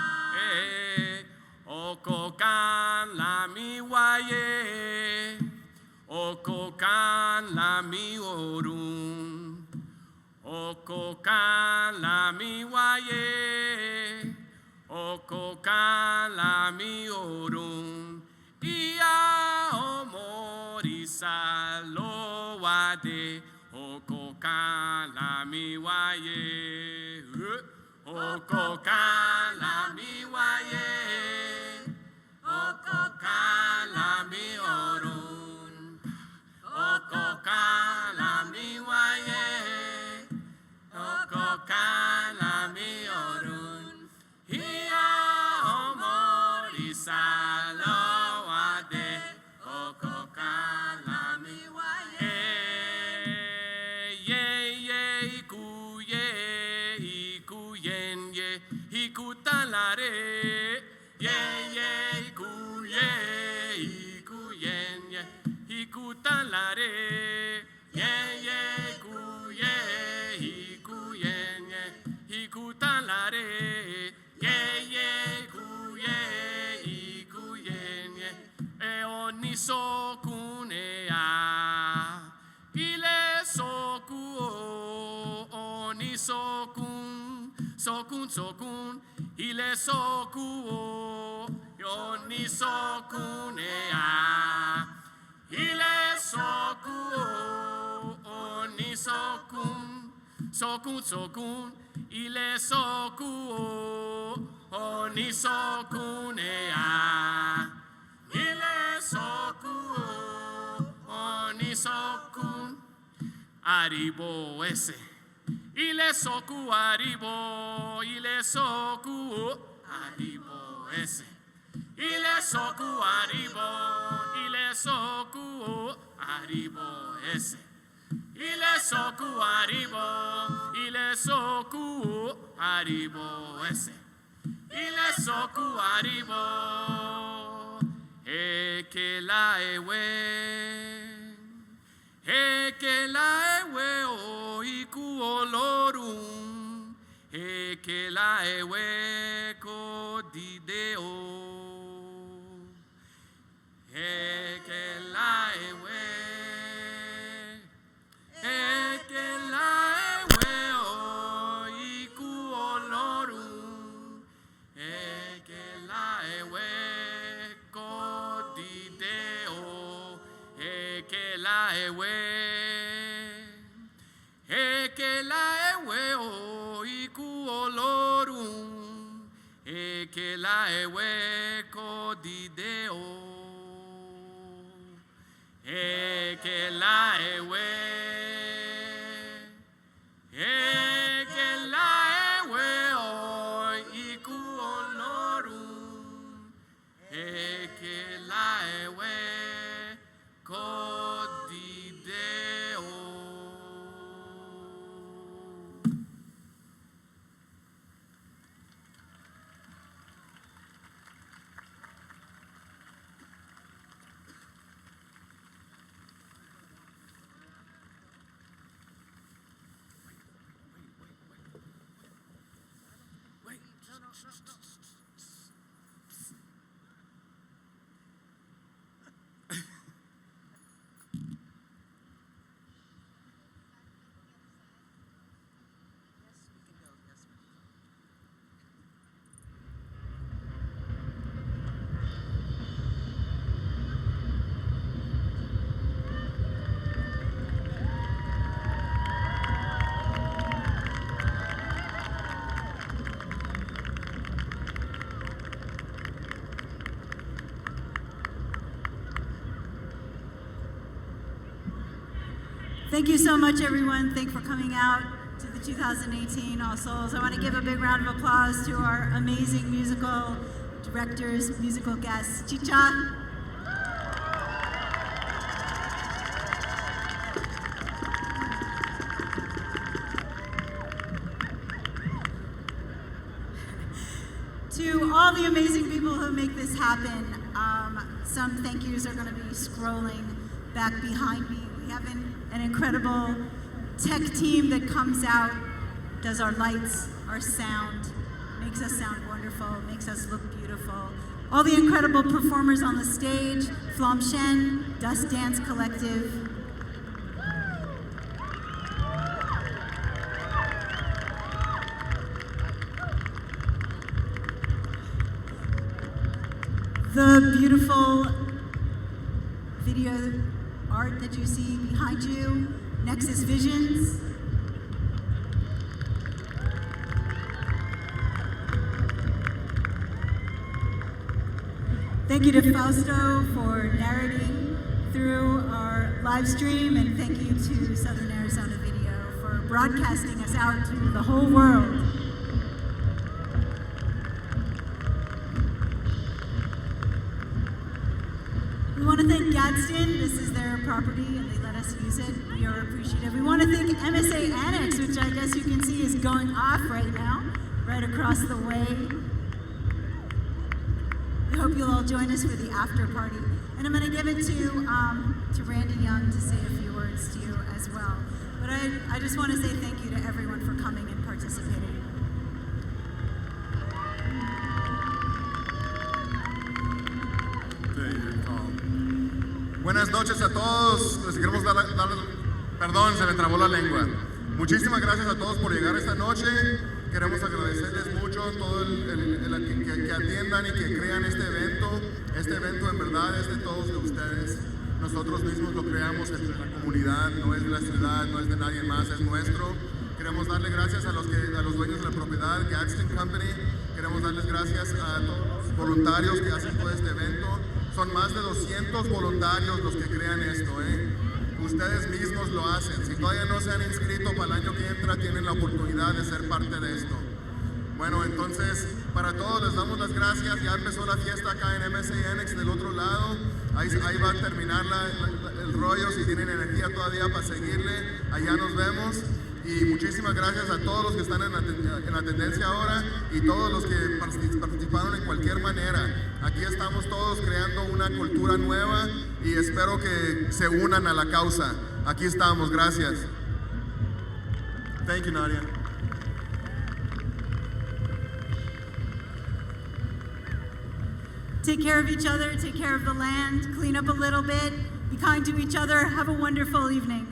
[SPEAKER 10] okokan la mi waye, okokan la mi orun, okokan la mi waye, okokan la mi orun, iya omorisa lo wade, okokan la mi waye, okokan la mi waye, okokan la mi orun, okokan la mi waye, okokan la mi orun, iya omorisa lo wade, okokan la mi waye, ye ikuyen ye ikutalare, ye ikuyen ye ikutalare, ye ikuyen ye ikutalare, ye ikuyen ye onisokunea, ile soku onisokun, sokun, ile soku onisokunea, ile soku onisokun, sokun, ile soku onisokunea, ile soku onisokun, aribo ese, ile soku aribo, ile soku aribo ese, ile soku aribo, ile soku aribo ese, ile soku aribo, ile soku aribo ese, ile soku aribo, ekela ewe o iku olorun, ekela ewe kodideo, ekela ewe o iku olorun, ekela ewe kodideo, ekela ewe o iku olorun, ekela ewe kodideo, ekela ewe o iku olorun, ekela ewe kodideo.
[SPEAKER 11] Thank you so much, everyone. Thank you for coming out to the 2018 All Souls. I want to give a big round of applause to our amazing musical directors, musical guests, XIXI. To all the amazing amazing people who make this happen. Some thank yous are going to be scrolling back behind me. We have an incredible tech team that comes out, does our lights, our sound, makes us sound wonderful, makes us look beautiful. All the incredible performers on the stage, Flam Chen, Dust Dance Collective. The beautiful video art that you see behind you, NexusVisions. Thank you to Fausto for narrating through our live stream, and thank you to Southern Arizona Video for broadcasting us out to the whole world. We want to thank Gadsden. This is their property and they let us use it. We are appreciative. We want to thank MSA Annex, which I guess you can see is going off right now, right across the way. We hope you'll all join us for the after party. And I'm going to give it to Randy Young to say a few words to you as well. But I just want to say thank you to everyone for coming and participating.
[SPEAKER 7] Buenas noches a todos. Les queremos dar perdón, se me trabó la lengua. Muchísimas gracias a todos por llegar esta noche. Queremos agradecerles mucho todo que atiendan y que crean este evento. Este evento en verdad es de todos de ustedes. Nosotros mismos lo creamos entre la comunidad, no es de la ciudad, no es de nadie más, es nuestro. Queremos darle gracias a los dueños de la propiedad, Gadsden Company. Queremos darles gracias a todos los voluntarios que hacen todo este evento. Son más de 200 voluntarios los que crean esto, Ustedes mismos lo hacen. Si todavía no se han inscrito para el año que entra, tienen la oportunidad de ser parte de esto. Bueno, entonces, para todos les damos las gracias. Ya empezó la fiesta acá en MSA Annex del otro lado. Ahí va a terminar el rollo. Si tienen energía todavía para seguirle, allá nos vemos. Y muchísimas gracias a todos los que están en la tendencia ahora y todos los que participaron en cualquier manera. Aquí estamos todos creando una cultura nueva y espero que se unan a la causa. Aquí estamos, gracias. Thank you, Nadia.
[SPEAKER 11] Take care of each other, take care of the land, clean up a little bit, be kind to each other, have a wonderful evening.